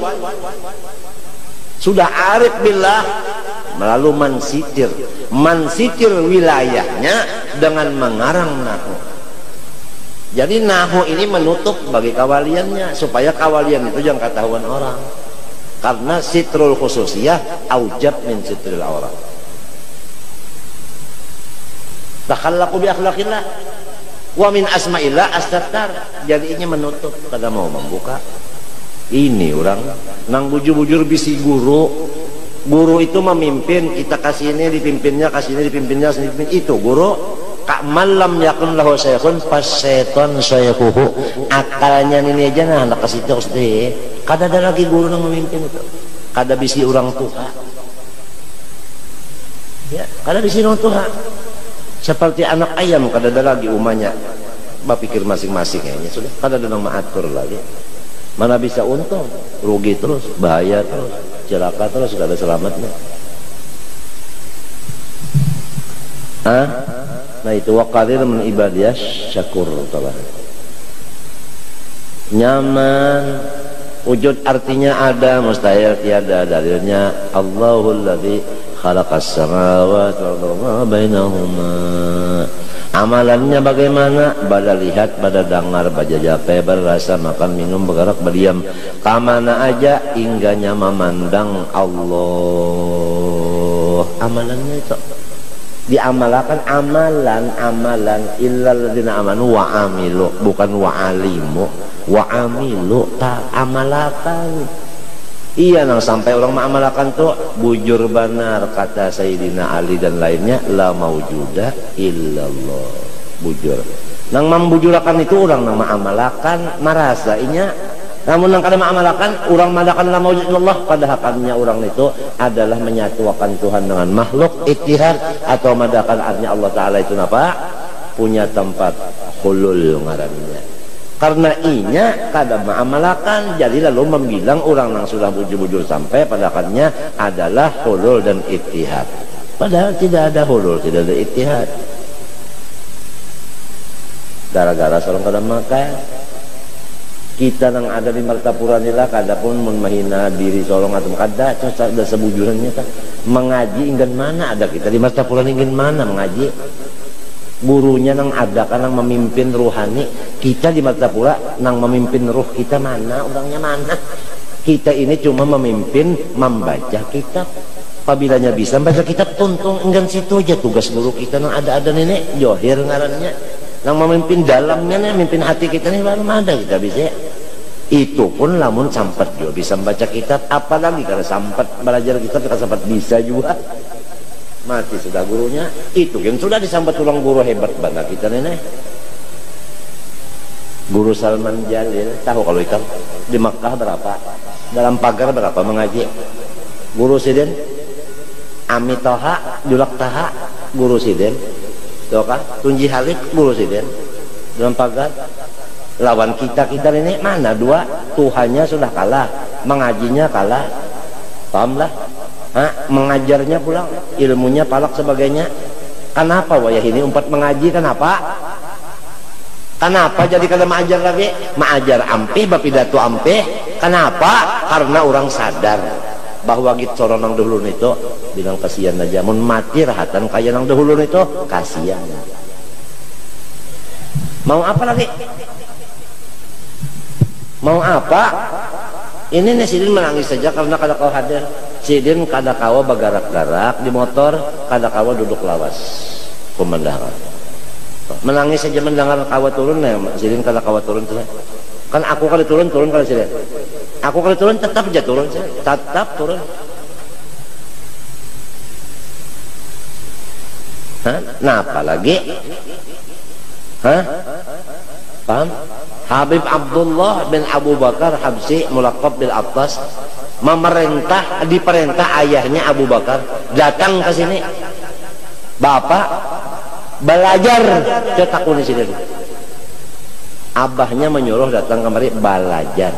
sudah arif billah, melalui mansitir wilayahnya dengan mengarang nahu. Jadi nahu ini menutup bagi kawaliannya supaya kawalian itu jangan ketahuan orang, karena sitrul khususiyah aujab min sitril aurat. Takhallaku bi akhlaqillah wa min asma'illah astattar. Jadi ini menutup, kada mau membuka. Ini orang nang bujur-bujur bisi guru itu memimpin, kita kasih ini dipimpinnya, itu guru. Kak malam yakun lahu syekhun pas seton syekhuhu. Akalnya ini aja nah anak kasih terus deh. Kada ada lagi guru nang memimpin itu. Kada bisi orang tua. Ya, kada bisi orang tua. Seperti anak ayam kada ada lagi umanya. Bapikir masing-masing kayaknya sudah kada ada nang maatur lagi. Mana bisa untung, rugi terus, bahaya terus, celaka terus, kada selamatnya. Nah itu waqadir min ibadiyah syakur taala. Nyaman, wujud artinya ada, mustahil tiada. Dalilnya Allahul ladzi khalaqas samawati wal arda bainahuma. Amalannya bagaimana? Pada lihat, pada dengar, pada jape, berasa, makan, minum, bergerak, berdiam. Kamana aja hingganya memandang Allah. Amalannya itu diamalkan, amalan illal ladzina amanu wa amilu, bukan wa alimu, wa amilu, tak amalakan. Iya nang sampai orang mengamalkan tuh bujur benar kata Sayyidina Ali dan lainnya, la maujuda illallah. Bujur nang membujurakan itu orang nang mengamalkan merasainya. Namun nang kada mengamalkan orang madakan la maujud illallah, pada hakikatnya orang itu adalah menyatukan Tuhan dengan makhluk, ittihad, atau madakan artinya Allah Ta'ala itu apa? Punya tempat hulul ngarannya. karena inya kada mengamalkan, jadi lalu membilang orang yang sudah bujur-bujur sampai padahalnya adalah hulul dan ittihad, padahal tidak ada hulul, tidak ada ittihad. Gara-gara seorang kada makan kita yang ada di Martapura nila kada pun menghina diri solong atau kada cocok ada sebujurannya kan mengaji ingin mana ada kita di Martapura ingin mana mengaji gurunya nang ada kan nang memimpin ruhani kita di Martapura nang memimpin ruh kita mana orangnya mana kita ini cuma memimpin membaca kitab apabila bisa baca kitab tuntung enggan situ aja tugas guru kita nang ada nenek Johir ngarannya nang memimpin dalamnya nih memimpin hati kita nih baru ada kita bisa itu pun lamun sampai juga bisa membaca kitab, apalagi kalau sampai belajar kitab kalau sampai bisa juga mati sudah gurunya itu kan sudah disambat tulang guru hebat banget kita nenek guru Salman Jalil tahu kalau ikan di Makkah berapa dalam pagar berapa mengaji guru Siden Amitoha Julak Taha guru Siden tuh kan Tunji Halik guru Siden dalam pagar lawan kita ini mana dua Tuhannya sudah kalah mengajinya kalah paham lah mengajarnya pulang ilmunya palak sebagainya kenapa wayah ini umpat mengaji kenapa jadi kalau mengajar lagi mengajar ampih bapidato ampih kenapa karena orang sadar bahwa gitu orang nang dahulu itu bilang kasihan aja mun mati rahatan kaya nang dahulu itu kasihan mau apa lagi mau apa ini nih Sidin menangis saja karena kada kau hadir Sidin kada kawa bagarak-garak di motor kada kawa duduk lawas pemandangan menangis saja mendengar kawa turun nih Sidin kada kawa turun tuh kan aku kada turun kada Sidin aku kada turun tetap aja turun tetap turun nah apalagi paham Habib Abdullah bin Abu Bakar Habsi mulaqab bil Attas diperintah ayahnya Abu Bakar datang ke sini bapak belajar cetak di sini abahnya menyuruh datang kemari belajar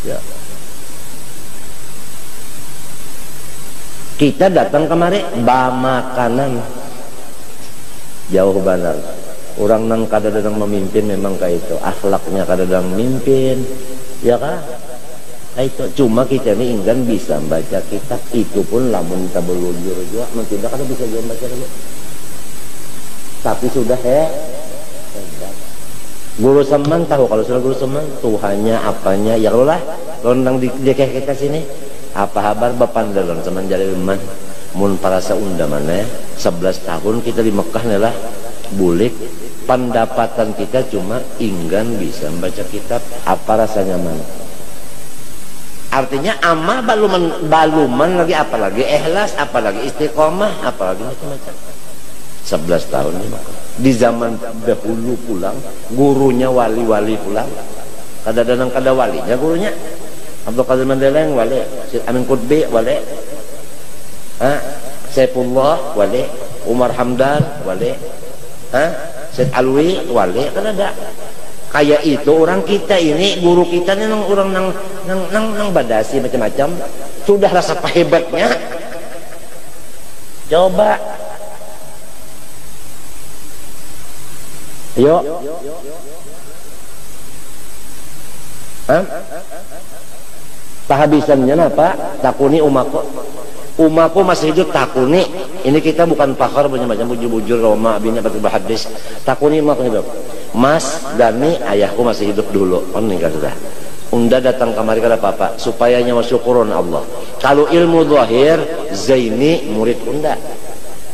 ya. Kita datang kemari makanan jauh benar orang nang kadang-kadang memimpin memang kayak itu akhlaknya kadang-kadang memimpin ya kan itu cuma kita ini enggan bisa baca kitab itu pun lamun kita belujur juga tidak kada bisa juga baca lagi tapi sudah guru Seman tahu kalau sudah guru Seman Tuhannya apanya ya Allah kalau nang di kita sini apa kabar bapak dalam Seman Jalil man mun parasa unda mana 11 tahun kita di Mekah adalah bulik pendapatan kita cuma enggan bisa membaca kitab apa rasanya man artinya amal baluman lagi apalagi ikhlas apalagi istiqomah apalagi macam-macam 11 tahun di zaman dahulu pulang gurunya wali-wali pulang kadang-kadang kada walinya gurunya Abdul Qadir Mandeleng wali Amin Qutbi wali Saifullah wali Umar Hamdan wali Syed Alwi wali kan ada kayak itu orang kita ini guru kita ini orang nang badasi macam-macam sudah rasa hebatnya coba yuk pahabisannya apa takuni umaku masih hidup takuni ini kita bukan pakar macam-macam bujur-bujur Roma bini batu hadis takuni umaku hidup Mas Dani ayahku masih hidup dulu kan meninggal sudah unda datang kemari kada papa supaya nyawa syukuron Allah kalau ilmu zahir Zaini murid unda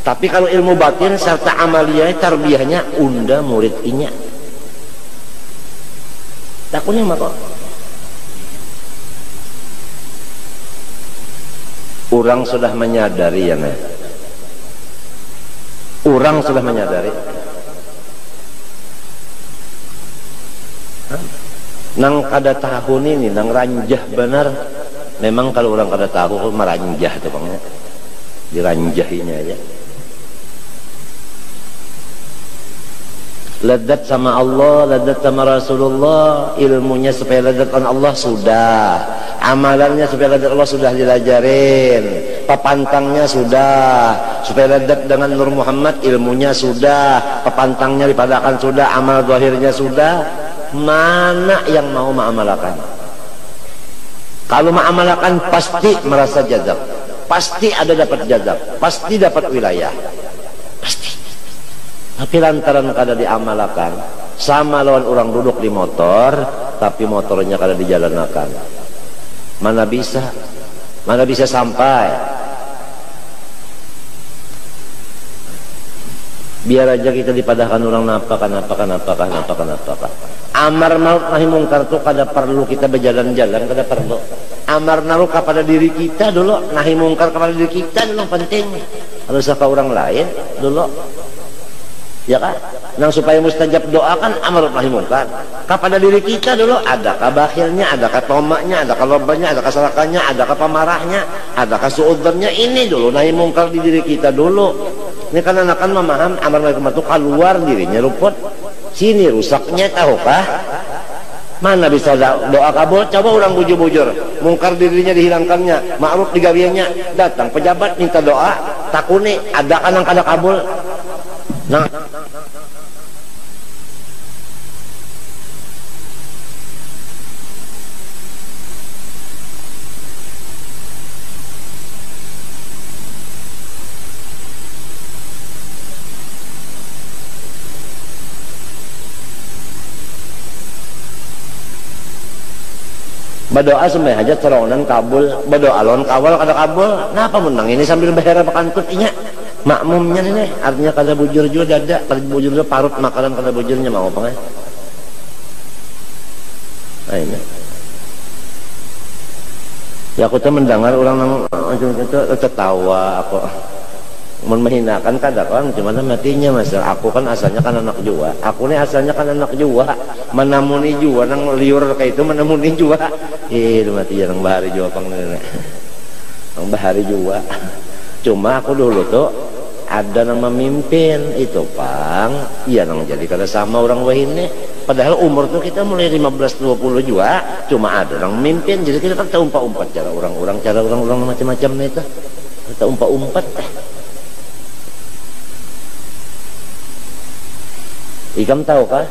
tapi kalau ilmu batin serta amaliyah tarbiyahnya unda murid inya takuni umaku orang sudah menyadari ya nih orang sudah menyadari nang kada tahun ini nang ranjah benar memang kalau orang kada tahu meranjah tuh bangnya diranjahinya aja Ladat sama Allah, ladat sama Rasulullah, ilmunya supaya ladat sama Allah sudah, amalannya supaya ladat Allah sudah dilajarin, pepantangnya sudah, supaya ladat dengan Nur Muhammad, ilmunya sudah, pepantangnya dipadakan sudah, amal zahirnya sudah. Mana yang mau mengamalkan? Kalau mengamalkan pasti merasa jazab, pasti ada dapat jazab, pasti dapat wilayah, pasti. Tapi lantaran kada diamalkan, sama lawan orang duduk di motor tapi motornya kada dijalankan, mana bisa sampai. Biar aja kita dipadahkan orang napa amar ma'ruf nahi mungkar itu kada perlu kita berjalan-jalan, kada perlu. Amar ma'ruf kepada diri kita dulu, nahi mungkar kepada diri kita dulu penting. Kalau ke orang lain dulu, ya kan? Nang supaya mustajab doa kan amar ma'ruf nahi mungkar. Kepada diri kita dulu, adakah bakhilnya, adakah tomaknya, adakah lobanya, adakah salakannya, adakah pemarahnya, adakah suudzannya, ini dulu nahi mungkar di diri kita dulu. Ini kan anak-anak memaham amar ma'ruf itu keluar dirinya luput. Sini rusaknya, tahukah? Mana bisa doa kabul? Coba orang bujur-bujur, mungkar dirinya dihilangkannya, ma'ruf digawiannya, datang pejabat minta doa, takuni ada kan kada kabul. Nah, berdoa sampai hajat seronan kabul, berdoa lawan kawal kada kabul. Napa menang ini sambil behera pakantut inya makmumnya ini, artinya kada bujur juga dada, kada bujur juga parut makanan kada bujurnya mau apa kan? Nah ini. Ya aku tuh mendengar orang nang itu tertawa aku. Menghinakan kada kan, cuman matinya masalah aku kan asalnya kan anak jua, aku nih asalnya kan anak jua, menamuni jua nang liur kayak itu menamuni jua, mati nang bahari jua pang nenek, nang bahari jua. Cuma aku dulu tuh ada nang memimpin itu pang, iya nang jadi kada sama orang wahine, padahal umur tuh kita mulai 15-20 jua, cuma ada nang memimpin, jadi kita kan tahu umpat-umpat cara orang-orang macam-macam itu, kita umpat-umpat. Ikam tahu kah?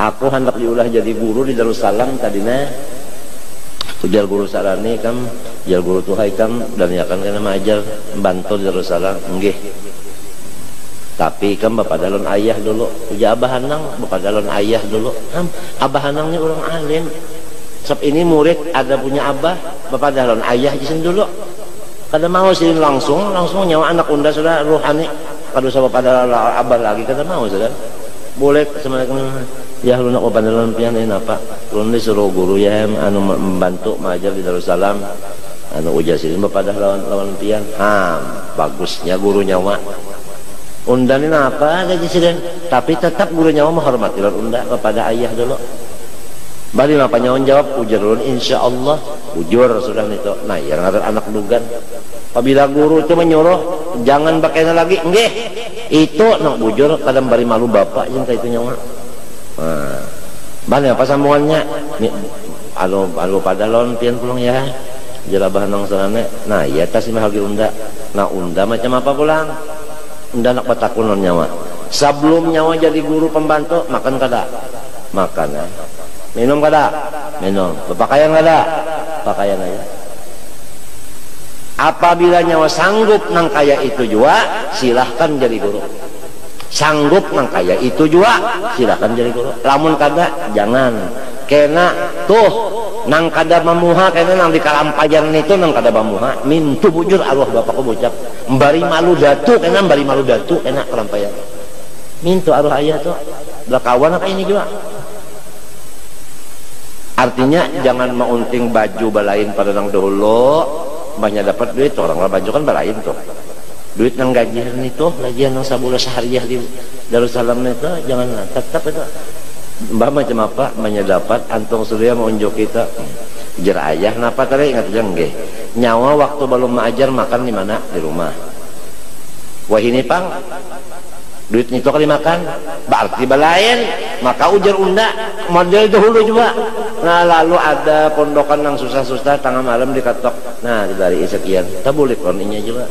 Aku hendak diulah jadi guru di Darussalam tadinya. Ujar guru sarani kam, ujar guru tuhai kam, dan ya kan kena majar bantu di Darussalam. Nggih. Tapi kam bapak dalon ayah dulu. Ujar abah hanang, bapak dalon ayah dulu. Abah hanang ini orang alim. Sebab ini murid ada punya abah, bapak dalon ayah jisin dulu. Kada mau sih langsung nyawa anak unda sudah ruhani. Kalau sama pada abah lagi kata mau sudah boleh sama ya lu nak pandalan pian ini apa lu disuruh guru ya anu membantu mengajar di Darussalam anu ujar sini pada lawan pian bagusnya guru nyawa undan ini apa gaji sini tapi tetap guru nyawa menghormati lawan unda kepada ayah dulu balik apa nyawan jawab ujar ulun insyaallah ujur sudah itu nah yang ada anak dugan apabila guru itu menyuruh jangan pakainya lagi nggih itu nak bujur kadang bari malu bapak yang kayak itu nyawa balik apa sambungannya alo pada lon pian pulang ya jelabah nang sarane nah ya tas mah lagi unda nah unda macam apa pulang unda nak patakunon nyawa sebelum nyawa jadi guru pembantu makan kada makan ya minum kada minum berpakaian kada pakaian aja. Apabila nyawa sanggup nang kaya itu juga silahkan jadi guru sanggup nang kaya itu juga silahkan jadi guru lamun kada jangan kena tuh nang kada mamuha kena nang di kalampayan itu nang kada mamuha mintu bujur Allah bapak ko bocap mbari malu datu kena kalampayan mintu arwah ayah tuh belakawan apa ini juga artinya jangan maunting baju balain pada nang dulu banyak dapat duit orang lah baju kan balain tuh duit nang gajian itu gajian nang sabulan sehariah di Darussalam itu jangan tetap itu mbak macam apa banyak dapat antung surya mau unjuk kita jar ayah napa tadi ingat aja nggih nyawa waktu belum mengajar makan di mana di rumah wah ini pang duit itu kali makan berarti balain, maka ujar unda model dahulu juga. Nah lalu ada pondokan yang susah-susah tengah malam dikatok, nah dibari sekian tak boleh kon inya juga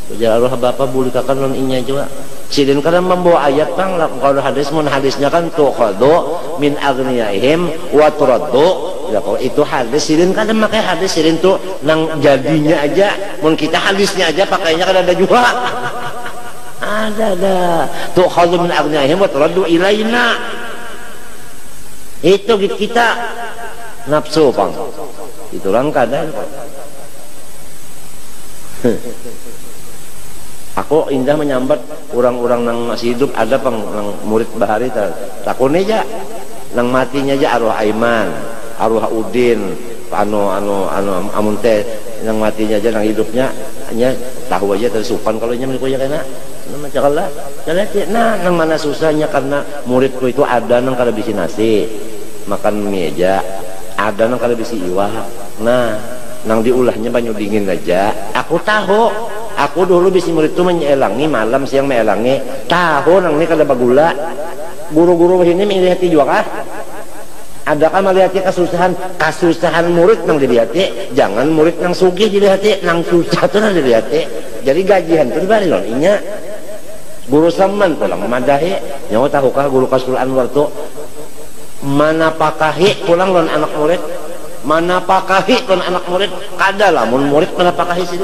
ujar Allah bapak boleh kakan non inya juga sidin karena membawa ayat pang kalau hadis mun hadisnya kan tuqadu min agniyaihim wa turaddu ya, kalau itu hadis sidin kadang pakai hadis sidin tuh nang jadinya aja mun kita hadisnya aja pakainya kan ada juga ada tuqadu min agniyaihim wa turaddu ilaina itu kita nafsu pang itu orang kadang aku indah menyambat orang-orang yang masih hidup ada pang murid bahari takune aja nang matinya aja arwah Aiman arwah Udin amun teh nang matinya aja nang hidupnya hanya tahu aja tersupan kalau nya menikuya kena nama cakalah nah nang mana susahnya karena muridku itu ada nang kada bisi nasi makan mie aja ada nang kada bisi iwak nah nang diulahnya banyu dingin aja aku tahu aku dulu bisi murid itu menyelangi malam siang melangi tahu nang ini kada bagula guru-guru ini melihati juga kah adakah melihati kasusahan murid nang dilihati jangan murid nang sugih dilihati nang susah tuh nang dilihati jadi gajian tuh dibalik loh inya guru saman pulang memadahi nyawa tahukah guru Kasul Anwar tuh mana pakahi pulang lon anak murid mana pakahi lon anak murid kada lamun murid mana pakahi sih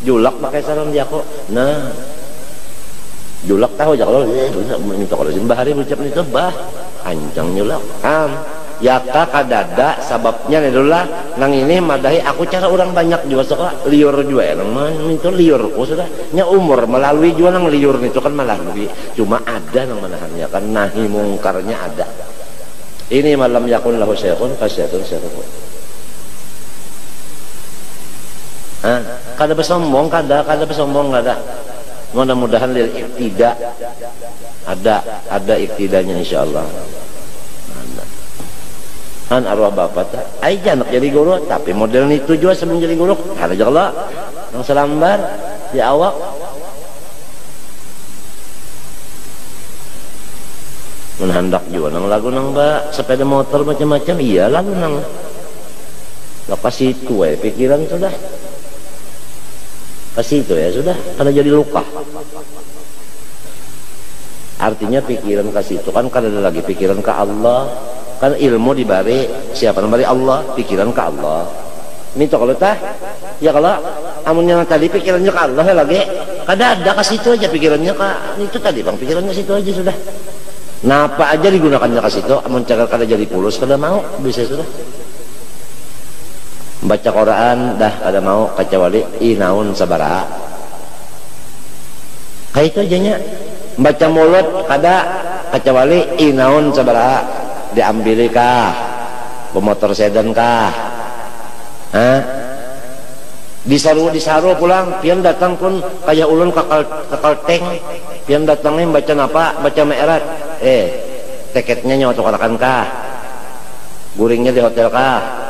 julak pakai sarung dia kok nah julak tahu aja kalau minta kalau bahari ucap itu bah anjang julak yaka kadada sababnya adalah nang ini madahi aku cara orang banyak juga suka liur juga nang minta liur kok sudah nya umur melalui juga nang liur itu kan melalui cuma ada nang manahannya kan nahi mungkarnya ada ini malam yakun lahu syekhun fasyatun syekhun kada bersombong kada bersombong kada mudah-mudahan lil iktida ada iktidanya insyaallah kan arwah bapak ai janak jadi guru tapi model itu juga sebelum jadi guru ada jalla yang selambar di awak menhandak juga nang lagu nang mbak sepeda motor macam-macam iya lagu nang lepas itu pikiran sudah pasti itu ya sudah karena jadi luka artinya pikiran kasih itu kan karena ada lagi pikiran ke Allah kan ilmu dibari siapa nambari Allah pikiran ke Allah ini tuh kalau tah ya kalau amun yang tadi pikirannya ke Allah ya lagi kada ada ke situ aja pikirannya ke itu tadi bang pikirannya situ aja sudah napa aja digunakannya ke situ amun cara kada jadi pulus kada mau bisa sudah baca Quran dah kada mau kecuali inaun sabara kayak itu aja nya baca mulut kada kecuali inaun sabara diambil kah pemotor sedan kah disaru pulang pian datang pun kayak ulun ke kalteng pian datangnya baca apa baca meerat tiketnya nyawa tukarakan kah guringnya di hotel kah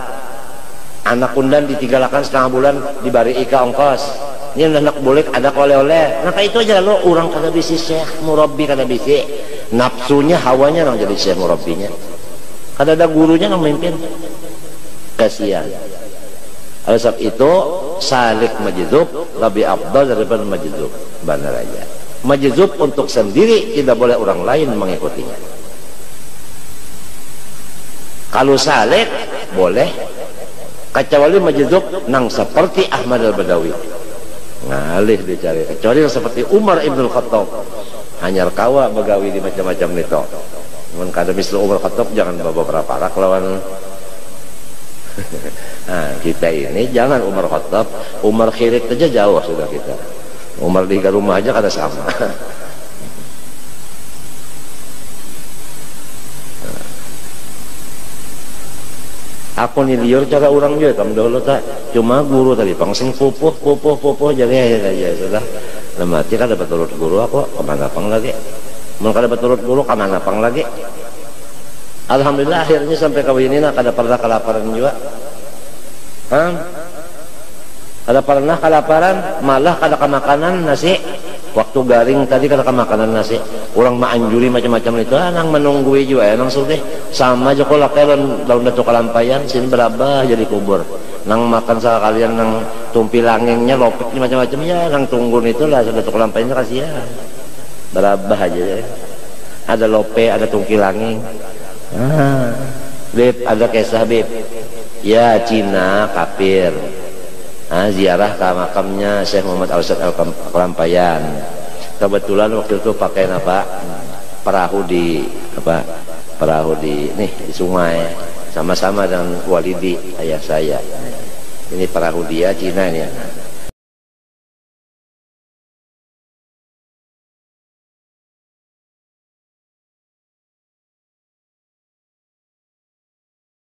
anak kundan ditigalakan setengah bulan dibari ika ongkos ini anak boleh ada oleh-oleh nah itu aja lo orang kada bisi syekh murabbi kada bisi nafsunya hawanya nang jadi syekh murabbinya kada ada gurunya nang memimpin kasihan oleh sebab itu salik majdzub lebih afdal daripada majdzub benar aja majdzub untuk sendiri tidak boleh orang lain mengikutinya kalau salik boleh kecuali majdzub nang seperti Ahmad al-Badawi ngalih dicari kecuali yang seperti Umar ibn Khattab hanyar kawa begawi di macam-macam nito mun kada mislu Umar Khattab jangan bawa berapa parak lawan nah kita ini jangan Umar Khattab Umar Khirik aja jauh sudah kita Umar di rumah aja kada sama aku nih liur cara orang juga kam dahulu tak cuma guru tadi pangsing pupuh jadi aja sudah lemati kan dapat turut guru aku kemana pang lagi mau kada beturut guru kemana pang lagi alhamdulillah akhirnya sampai kawin ini kada pernah kelaparan juga kada pernah kelaparan malah kada kemakanan nasi waktu garing tadi kalau makanan nasi orang mah anjuri macam-macam itu nang menunggui juga nang sugih sama aja kalau kalian daun datuk kalampayan sini berapa jadi kubur nang makan sekalian nang tumpi langingnya lopek macam-macam ya nang tunggun itulah datuk kalampayannya kasihan berapa aja ya. Ada lope ada tungki langing Beb ada kisah Beb ya Cina kafir ziarah ke makamnya Syekh Muhammad Al-Ustad Al-Kalampayan. Kebetulan waktu itu pakai apa? Perahu di nih di sungai sama-sama dengan Walidi ayah saya. Ini perahu dia Cina ini.